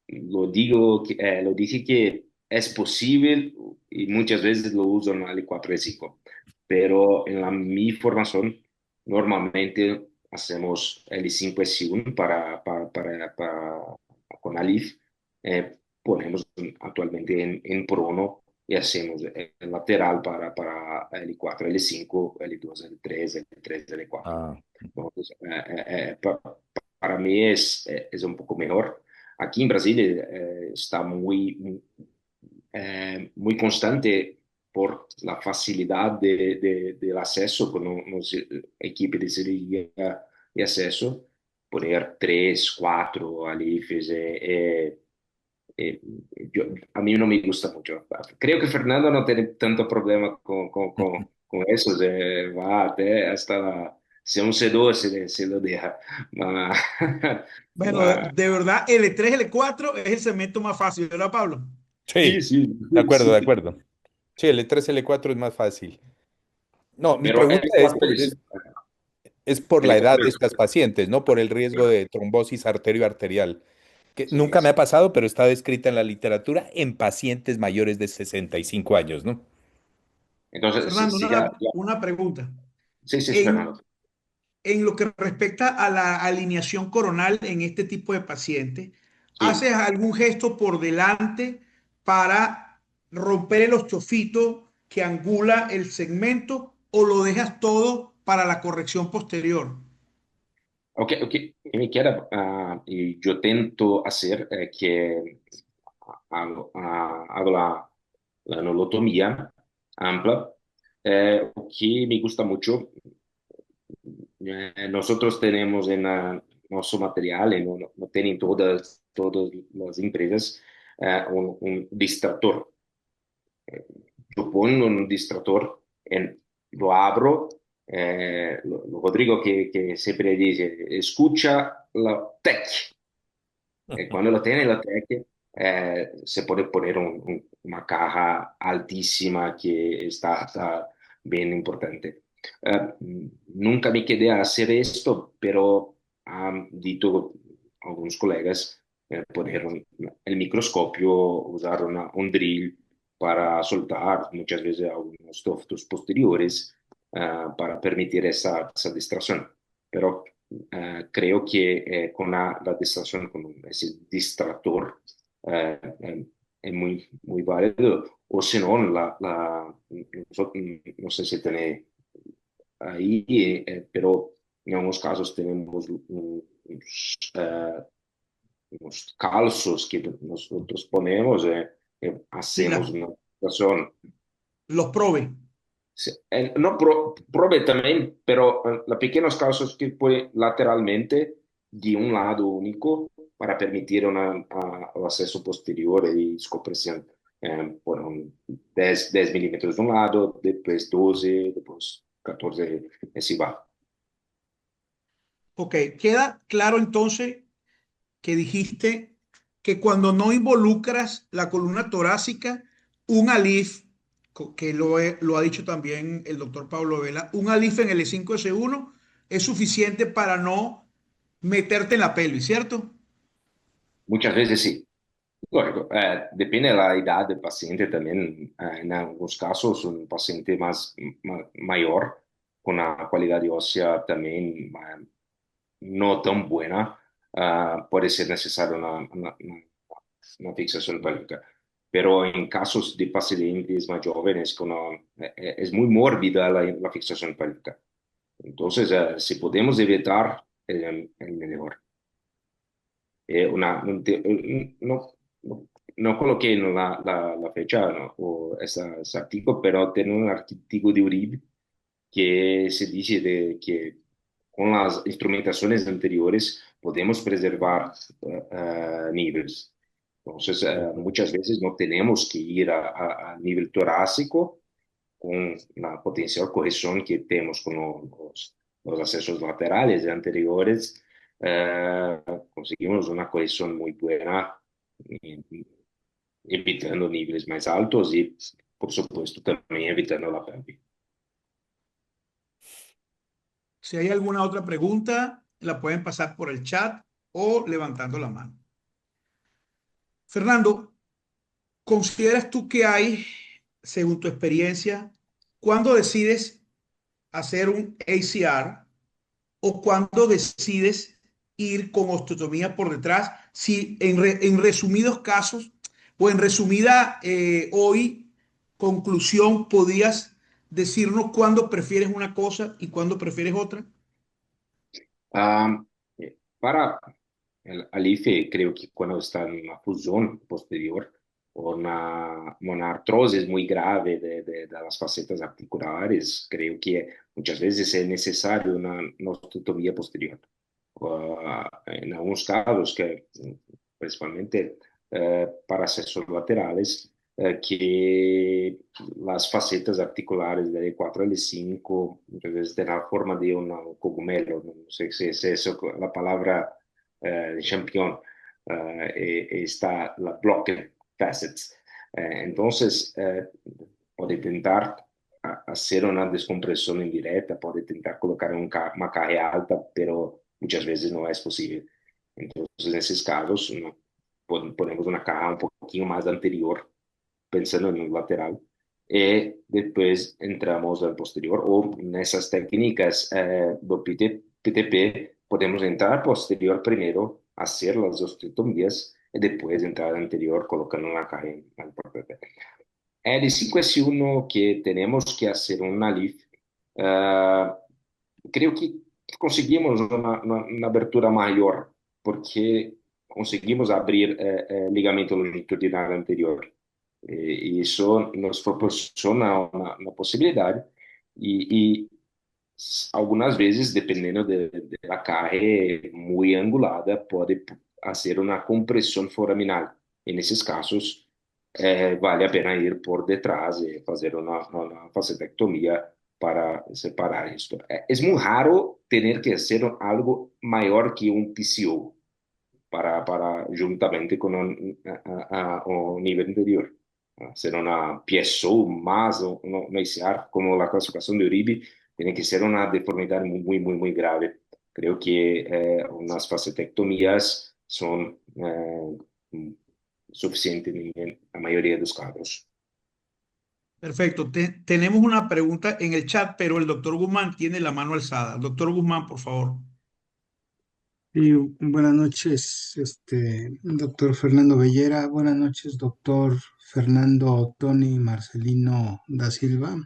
lo dije que es posible y muchas veces lo uso en el 4 y 5, pero en mi formación normalmente hacemos el 5 S1 con Alif, ponemos actualmente en prono y hacemos el lateral para el 4, el 5, el 2, el 3, el 3, el 4. Ah, Entonces, para mí es un poco mejor. Aquí en Brasil está muy constante por la facilidad del acceso con un equipo de cirugía de acceso, poner 3, 4 alifes. Eh, a mí no me gusta mucho. Creo que Fernando no tiene tanto problema con eso, va hasta si un C2 se lo deja. Ma- Bueno, ma- de verdad, L3, L4 es el cemento más fácil, ¿verdad, Pablo? sí, sí, sí, de acuerdo, de sí. acuerdo. Sí, L3, L4 es más fácil. No, mi Pero pregunta el 4 es por el la edad 4 de estas pacientes, no por el riesgo de trombosis arterioarterial. que Sí, nunca me sí. ha pasado, pero está descrita en la literatura en pacientes mayores de 65 años, ¿no? Entonces, sí, Fernando, sí, ya. una pregunta. Sí, sí, En, Fernando. en lo que respecta a la alineación coronal en este tipo de pacientes, Sí. ¿haces algún gesto por delante para romper el osteofito que angula el segmento o lo dejas todo para la corrección posterior? Ok, ok. Que me queda, y yo tento hacer que hago la nolotomía ampla, que me gusta mucho. Nosotros tenemos en nuestro material, no tienen todas las empresas, un distractor. Yo pongo un distractor, lo abro, Rodrigo que siempre dice, escucha la tech. Cuando lo tiene la tech, se puede poner una caja altísima que está bien importante. Nunca me quedé a hacer esto, pero han dicho algunos colegas poner el microscopio, usar un drill para soltar muchas veces algunos tuftos posteriores para permitir esa distracción. Pero creo que con la distracción, con ese distractor, es muy válido. O si no, no sé si tiene ahí, pero en algunos casos tenemos unos calzos que nosotros ponemos, Sí, hacemos una distracción. los probé. Sí, no probé también, pero la pequeños casos que fue lateralmente de un lado único para permitir el acceso posterior y descompresión. Fueron 10 milímetros de un lado, después 12, después 14, así va. Ok, queda claro entonces que dijiste que cuando no involucras la columna torácica, un ALIF, que lo ha dicho también el doctor Pablo Vela, un ALIF en el E5S1 es suficiente para no meterte en la pelvis, ¿cierto? Muchas veces sí. Lógico, depende de la edad del paciente también. En algunos casos, un paciente mayor, con una calidad ósea también no tan buena, puede ser necesaria una fixación pélvica. Pero en casos de pacientes más jóvenes, es muy mórbida la fixación pélvica. Entonces, si podemos evitar, el mejor. No coloqué la fecha, ¿no? O ese artículo, pero tengo un artículo de Uribe que se dice que con las instrumentaciones anteriores podemos preservar niveles. Entonces, muchas veces no tenemos que ir a nivel torácico con la potencial corrección que tenemos con los accesos laterales y anteriores. eh, Conseguimos una corrección muy buena, eh, evitando niveles más altos y, por supuesto, también evitando la pérdida. Si hay alguna otra pregunta, la pueden pasar por el chat o levantando la mano. Fernando, ¿consideras tú que hay, según tu experiencia, cuando decides hacer un ACR o cuando decides ir con osteotomía por detrás? Si en resumidos casos o en resumida hoy conclusión podías decirnos cuándo prefieres una cosa y cuándo prefieres otra. Ah, para el alife, creo que cuando está en una fusión posterior o una artrosis muy grave de las facetas articulares, creo que muchas veces es necesario una osteotomía posterior. En algunos casos, que principalmente para accesos laterales, que las facetas articulares del E4 al E5 muchas veces tienen la forma de un cogumelo, no sé si es eso la palabra champion, está la bloque facets. Entonces, puede intentar hacer una descompresión indirecta, puede intentar colocar una carga alta, pero muchas veces no es posible. Entonces, en esos casos, no, ponemos una caja un poquito más anterior, pensando en el lateral, y después entramos al posterior, o en esas técnicas do PTP, podemos entrar posterior primero, hacer las osteotomías, y después entrar anterior colocando una caja en el PTP. L5 es uno que tenemos que hacer una LIF. Creo que conseguimos una abertura mayor porque conseguimos abrir ligamento longitudinal anterior. Y eso nos proporciona una posibilidad y algunas veces, dependiendo de la caja muy angulada, puede hacer una compresión foraminal. En esos casos, vale a pena ir por detrás y hacer una facetectomía para separar esto. Es muy raro tener que hacer algo mayor que un PCO juntamente con un nivel anterior. Hacer una PSO más o no ICR, como la clasificación de Uribe, tiene que ser una deformidad muy grave. Creo que unas facetectomías son suficientes en la mayoría de los casos. Perfecto. Tenemos una pregunta en el chat, pero el doctor Guzmán tiene la mano alzada. Doctor Guzmán, por favor. Y buenas noches, doctor Fernando Bellera. Buenas noches, doctor Fernando Tony Marcelino da Silva.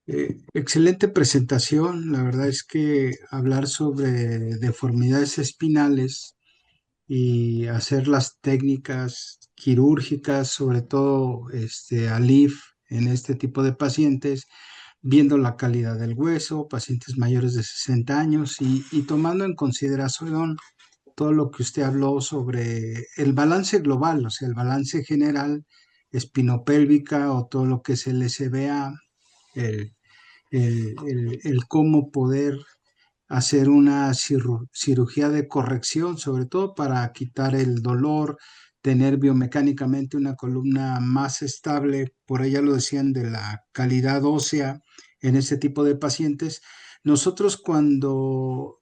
Excelente presentación. La verdad es que hablar sobre deformidades espinales y hacer las técnicas quirúrgicas, sobre todo ALIF en este tipo de pacientes, viendo la calidad del hueso, pacientes mayores de 60 años y tomando en consideración todo lo que usted habló sobre el balance global, o sea, el balance general espinopélvica o todo lo que es el SBA, el, el cómo poder hacer una cirugía de corrección, sobre todo para quitar el dolor, tener biomecánicamente una columna más estable, por ella lo decían de la calidad ósea en este tipo de pacientes. Nosotros cuando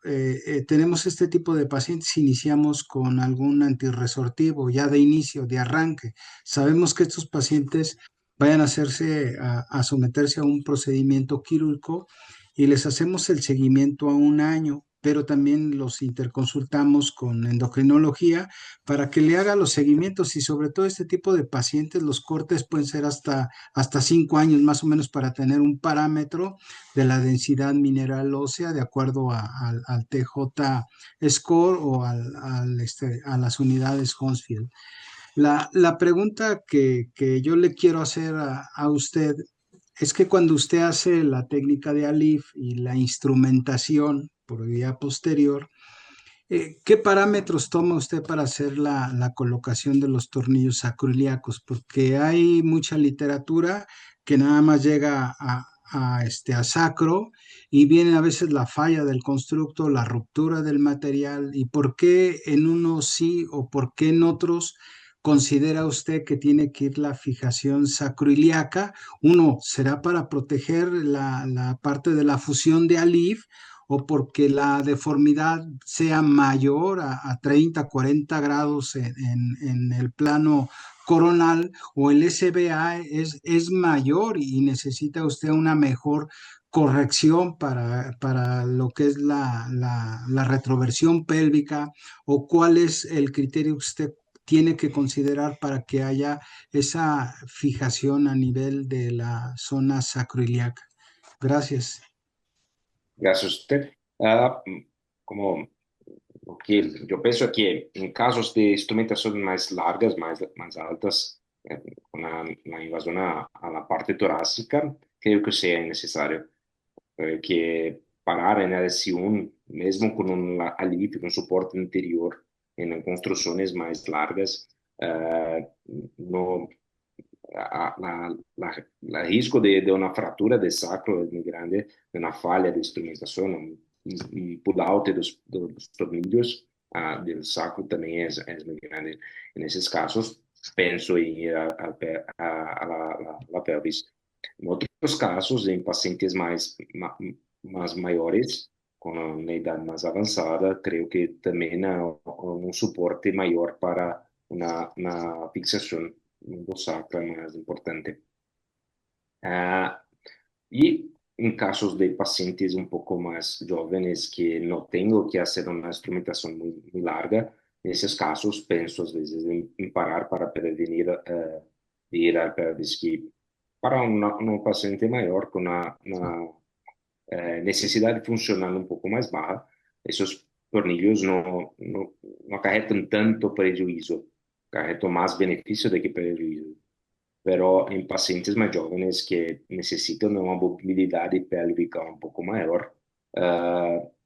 tenemos este tipo de pacientes iniciamos con algún antirresortivo ya de inicio, de arranque. Sabemos que estos pacientes vayan a hacerse, a someterse a un procedimiento quirúrgico y les hacemos el seguimiento a un año, pero también los interconsultamos con endocrinología para que le haga los seguimientos y sobre todo este tipo de pacientes, los cortes pueden ser hasta 5 años más o menos para tener un parámetro de la densidad mineral ósea de acuerdo al TJ score o a las unidades Hounsfield. La pregunta que yo le quiero hacer a usted es que cuando usted hace la técnica de ALIF y la instrumentación por vía posterior, ¿qué parámetros toma usted para hacer la colocación de los tornillos sacroiliacos? Porque hay mucha literatura que nada más llega a sacro y viene a veces la falla del constructo, la ruptura del material y por qué en unos sí o por qué en otros considera usted que tiene que ir la fijación sacroiliaca. Uno, ¿será para proteger la parte de la fusión de ALIF o porque la deformidad sea mayor a 30, 40 grados en el plano coronal o el SBA es mayor y necesita usted una mejor corrección para lo que es la retroversión pélvica o cuál es el criterio que usted tiene que considerar para que haya esa fijación a nivel de la zona sacroiliaca? Gracias. Gracias a usted. Como que yo pienso que en casos de instrumentación más largas, más altas, con la invasión a la parte torácica, creo que sea necesario que parar en el SI1, mesmo con un alivio, un soporte anterior en construcciones más largas, no, el riesgo de una fractura de sacro es muy grande, de una falla de instrumentación, y pull out de los tornillos del sacro también es muy grande. En esos casos, pienso en ir a la pelvis. En otros casos, en pacientes más mayores, con una edad más avanzada, creo que también un soporte mayor para una fixación lumbosacra más importante. Y en casos de pacientes un poco más jóvenes que no tengo que hacer una instrumentación muy larga, en esos casos pienso a veces en parar para prevenir ir al pelvis que para un paciente mayor con una necesidad funcional un poco más baja, esos tornillos no acarretan tanto prejuicio, acarretan más beneficio de que prejuicio. Pero en pacientes más jóvenes que necesitan una movilidad pélvica un poco mayor,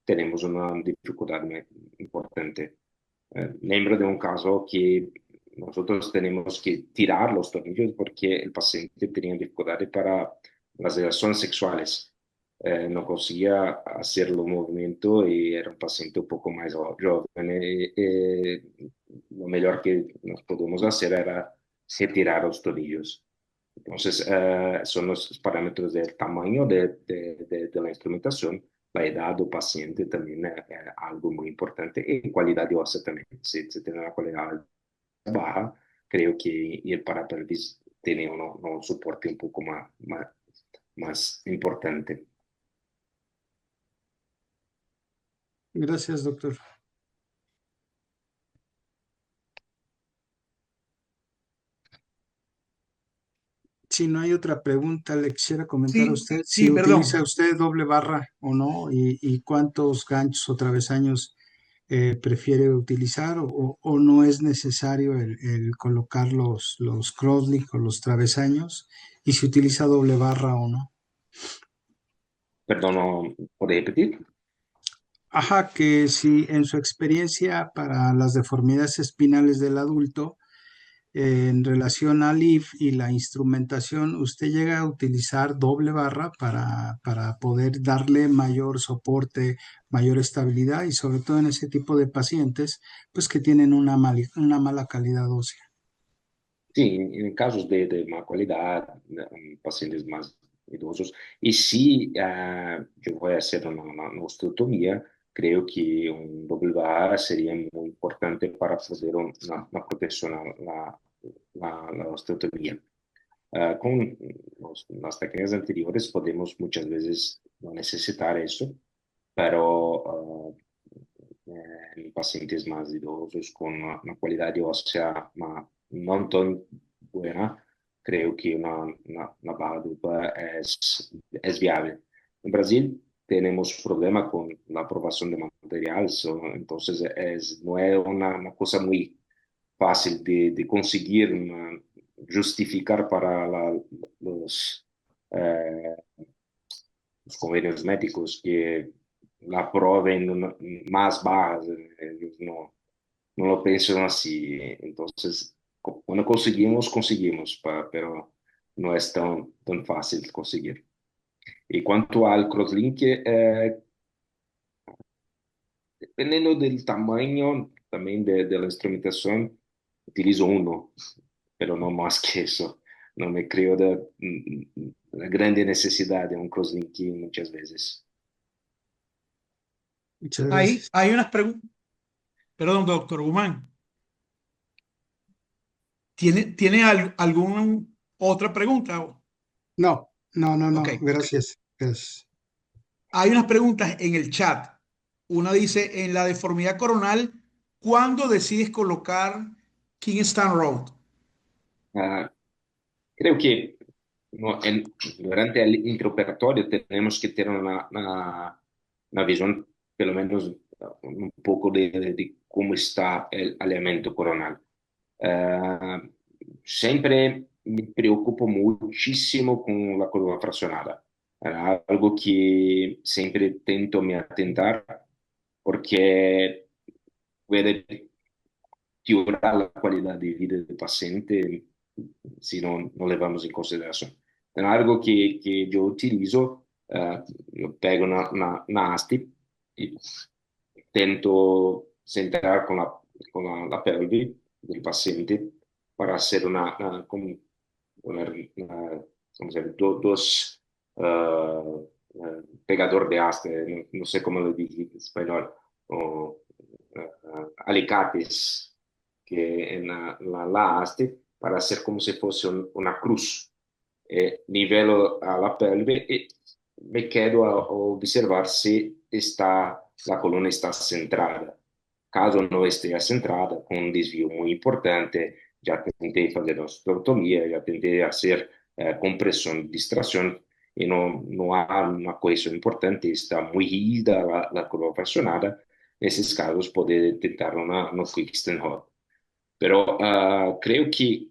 tenemos una dificultad muy importante. Lembro de un caso que nosotros tenemos que tirar los tornillos porque el paciente tenía dificultades para las relaciones sexuales. No conseguía hacer los movimientos y era un paciente un poco más joven. Lo mejor que nos podemos hacer era retirar los tornillos. Entonces, son los parámetros del tamaño de la instrumentación, la edad del paciente también es algo muy importante y calidad de ósea también. Si tiene una calidad baja, creo que ir para pelvis tiene un soporte un poco más importante. Gracias, doctor. Si no hay otra pregunta, le quisiera comentar a Sí, usted si sí, utiliza perdón. usted doble barra o no y cuántos ganchos o travesaños prefiere utilizar o no es necesario el colocar los crosslink o los travesaños y si utiliza doble barra o no. Perdón, ¿puede repetir? Ajá, que si en su experiencia para las deformidades espinales del adulto, en relación al IF y la instrumentación, usted llega a utilizar doble barra para poder darle mayor soporte, mayor estabilidad y sobre todo en ese tipo de pacientes, pues que tienen una mala calidad ósea. Sí, en casos de mala calidad, pacientes más idosos. Y si yo voy a hacer una osteotomía, creo que un doble barra sería muy importante para hacer una protección a la osteotomía. Con las técnicas anteriores podemos muchas veces no necesitar eso, pero en pacientes más idosos con una calidad de ósea no tan buena, creo que una barra dupla es viable. En Brasil tenemos problema con la aprobación de materiales, entonces no es una cosa muy fácil de conseguir justificar para eh, los convenios médicos que la aprueben más bajas. Ellos no lo piensan así. Entonces, cuando conseguimos, pero no es tan fácil conseguir. Y cuanto al crosslink, dependiendo del tamaño también de la instrumentación, utilizo uno, pero no más que eso. No me creo de la grande necesidad de un crosslink muchas veces. Muchas Hay, gracias. hay unas preguntas. Perdón, doctor Guzmán. ¿Tiene alguna otra pregunta? No, no, no, Ok. no, gracias. Gracias. Hay unas preguntas en el chat. Una dice, en la deformidad coronal, ¿cuándo decides colocar Kingston Road? Ah, creo que durante el intraoperatorio tenemos que tener una visión, pelo menos un poco de cómo está el alimento coronal. Eh, Siempre me preocupo muchísimo con la columna fraccionada. Algo que siempre tento me atentar porque puede piorar la calidad de vida del paciente si no levamos en consideración. Es algo que yo utilizo, yo pego una haste y intento centrar con la pelvis del paciente para hacer vamos a ver, dos pegador de haste, sé cómo lo dije en español, o alicates que la haste para hacer como si fuese una cruz. Nivelo a la pelve y me quedo a observar si la columna está centrada. Caso no esté centrada, con un desvío muy importante, ya intenté hacer osteotomía, ya intenté hacer compresión, distracción, y no hay una cohesión importante, está muy rígida la columna flexionada. En esos casos, puede intentar una quick stand hold. Pero creo que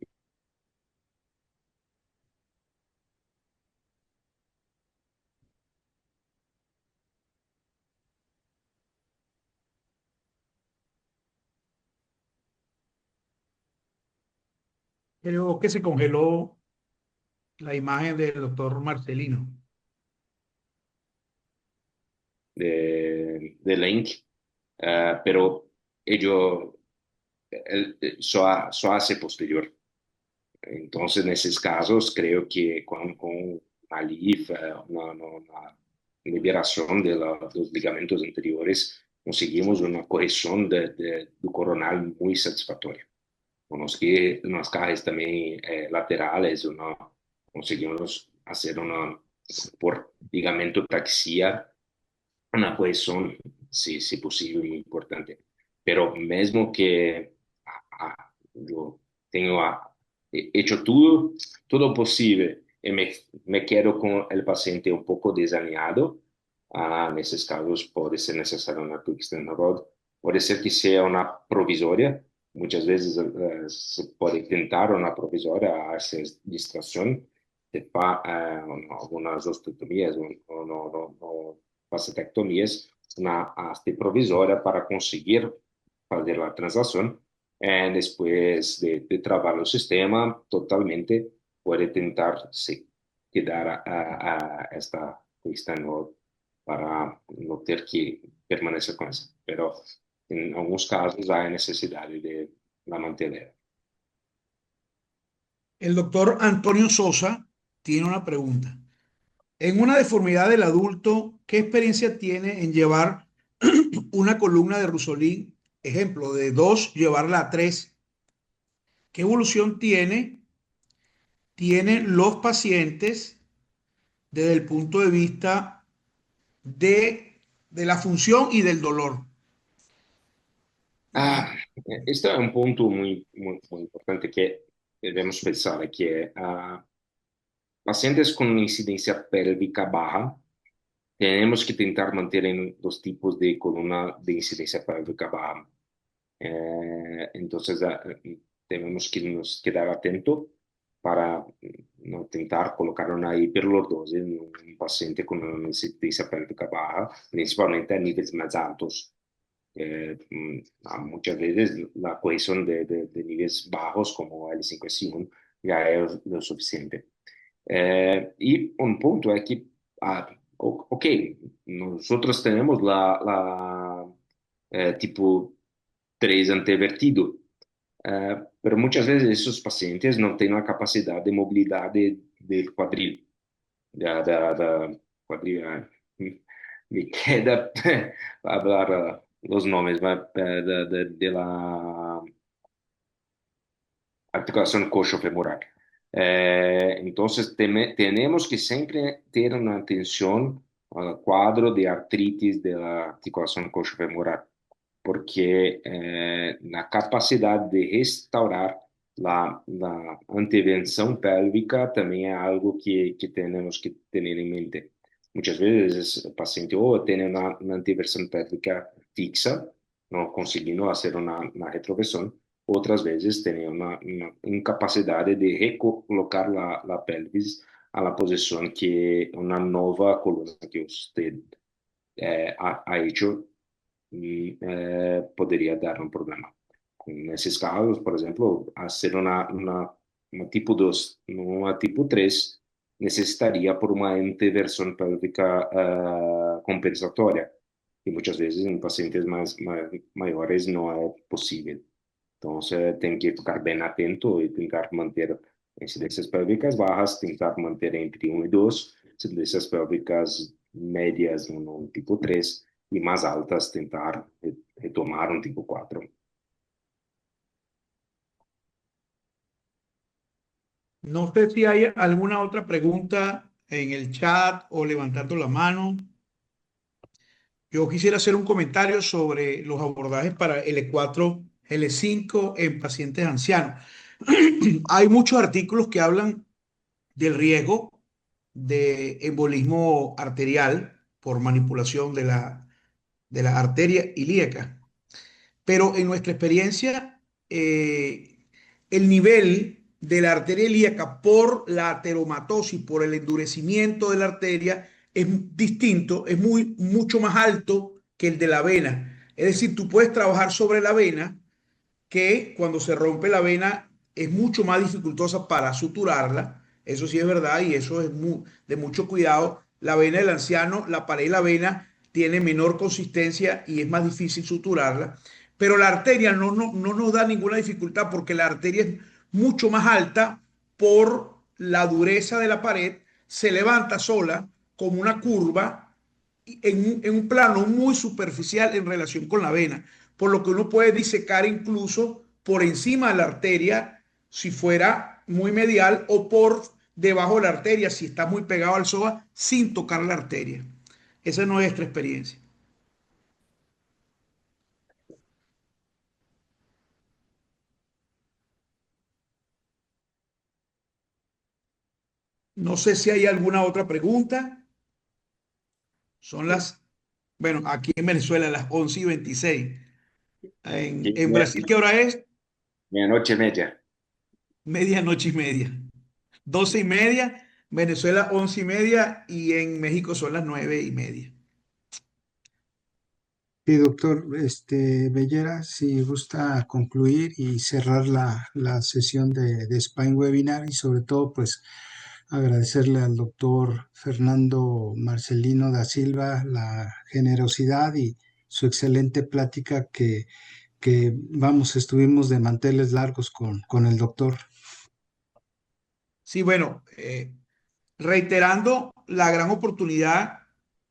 Creo que se congeló la imagen del doctor Marcelino. de Link, pero ello só hace posterior. Entonces, en esos casos, creo que con una LIF, una liberación de los ligamentos anteriores, conseguimos una corrección do coronal muy satisfactoria. Con unos cajes también laterales, conseguimos hacer por ligamento taxia, una cohesión, si posible, muy importante. Pero mesmo que yo tengo hecho todo posible y me quedo con el paciente un poco desalineado, en esos casos puede ser necesaria una quick stand rod, puede ser que sea una provisoria, muchas veces se puede intentar una provisoria, hacer distracción, se fa algunas osteotomías o vasectomías, una haste provisoria para conseguir hacer la translación. Después de trabajar el sistema totalmente, puede intentar sí, quedar a esta stand para no tener que permanecer con eso. Pero en algunos casos hay necesidad de la mantener. El doctor Antonio Sosa tiene una pregunta. En una deformidad del adulto, ¿qué experiencia tiene en llevar una columna de Rusolín, ejemplo, de 2, llevarla a 3? ¿Qué evolución tienen los pacientes desde el punto de vista de la función y del dolor? Ah, este è un punto muy importante que debemos pensar, que pacientes con incidencia pélvica baja, tenemos que intentar mantener los tipos de columna de incidencia pélvica baja. Entonces, tenemos que nos quedar atentos para no intentar colocar una hiperlordosis en un paciente con una incidencia pélvica baja, principalmente a niveles más altos. Muchas veces la cohesión de niveles bajos como L5-S1 ya es lo suficiente. Y un punto es que, ok, nosotros tenemos tipo 3 antevertido, pero muchas veces esos pacientes no tienen la capacidad de movilidad del cuadril. Cuadril, me queda hablar los nombres de la articulación coxofemoral. Entonces, tenemos que siempre tener una atención al cuadro de artritis de la articulación coxofemoral, porque la capacidad de restaurar la antevención pélvica también es algo que tenemos que tener en mente. Muchas veces el paciente tiene una anteversión pélvica fixa, no consiguiendo hacer una retroversión. Otras veces tiene una incapacidad de recolocar la pelvis a la posición que una nueva columna que usted ha hecho y podría dar un problema. En esos casos, por ejemplo, hacer una tipo 2, no una tipo 3, necesitaría por una intervención pélvica compensatoria. Y muchas veces en pacientes mayores no es posible. Entonces, tem que ficar bem atento e tentar manter incidências pélvicas bajas, tentar manter entre 1 e 2, incidências pélvicas médias no tipo 3 e mais altas, tentar retomar um tipo 4. No sé si hay alguna otra pregunta en el chat o levantando la mano. Yo quisiera hacer un comentario sobre los abordajes para L4, L5 en pacientes ancianos. Hay muchos artículos que hablan del riesgo de embolismo arterial por manipulación de la arteria ilíaca. Pero en nuestra experiencia, el nivel de la arteria ilíaca por la ateromatosis, por el endurecimiento de la arteria, es distinto, es mucho más alto que el de la vena. Es decir, tú puedes trabajar sobre la vena, que cuando se rompe la vena es mucho más dificultosa para suturarla. Eso sí es verdad y eso es de mucho cuidado. La vena del anciano, la pared de la vena tiene menor consistencia y es más difícil suturarla. Pero la arteria no nos da ninguna dificultad porque la arteria es mucho más alta por la dureza de la pared, se levanta sola como una curva en un plano muy superficial en relación con la vena, por lo que uno puede disecar incluso por encima de la arteria si fuera muy medial o por debajo de la arteria si está muy pegado al psoas sin tocar la arteria. Esa no es nuestra experiencia. No sé si hay alguna otra pregunta. Son bueno, aquí en Venezuela las 11:26. En Brasil, ¿qué hora es? Medianoche media. Medianoche y media. 12:30, Venezuela 11:30 y en México son las 9:30. Sí, doctor, Bellera, si gusta concluir y cerrar la sesión de Spine Webinar y sobre todo, pues, agradecerle al doctor Fernando Marcelino da Silva la generosidad y su excelente plática que vamos, estuvimos de manteles largos con el doctor. Sí, bueno, reiterando la gran oportunidad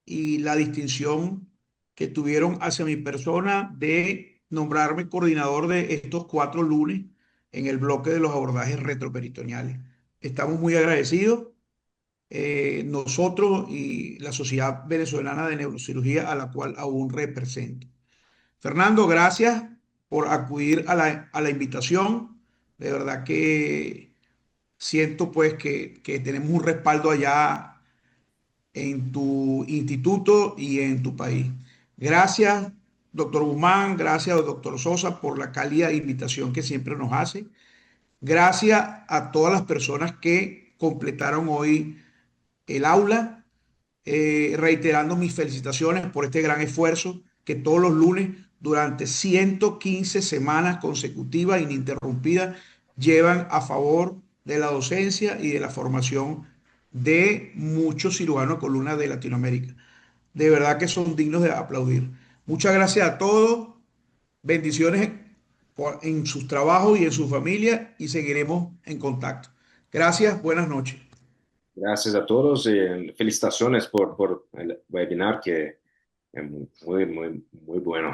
y la distinción que tuvieron hacia mi persona de nombrarme coordinador de estos 4 lunes en el bloque de los abordajes retroperitoneales. Estamos muy agradecidos, nosotros y la Sociedad Venezolana de Neurocirugía, a la cual aún represento. Fernando, gracias por acudir a la invitación. De verdad que siento pues que tenemos un respaldo allá en tu instituto y en tu país. Gracias, doctor Guzmán, gracias, doctor Sosa, por la cálida invitación que siempre nos hace. Gracias a todas las personas que completaron hoy el aula, reiterando mis felicitaciones por este gran esfuerzo que todos los lunes durante 115 semanas consecutivas ininterrumpidas llevan a favor de la docencia y de la formación de muchos cirujanos de columna de Latinoamérica. De verdad que son dignos de aplaudir. Muchas gracias a todos, bendiciones en sus trabajos y en su familia y seguiremos en contacto. Gracias, buenas noches. Gracias a todos y felicitaciones por el webinar que es muy, muy, muy bueno.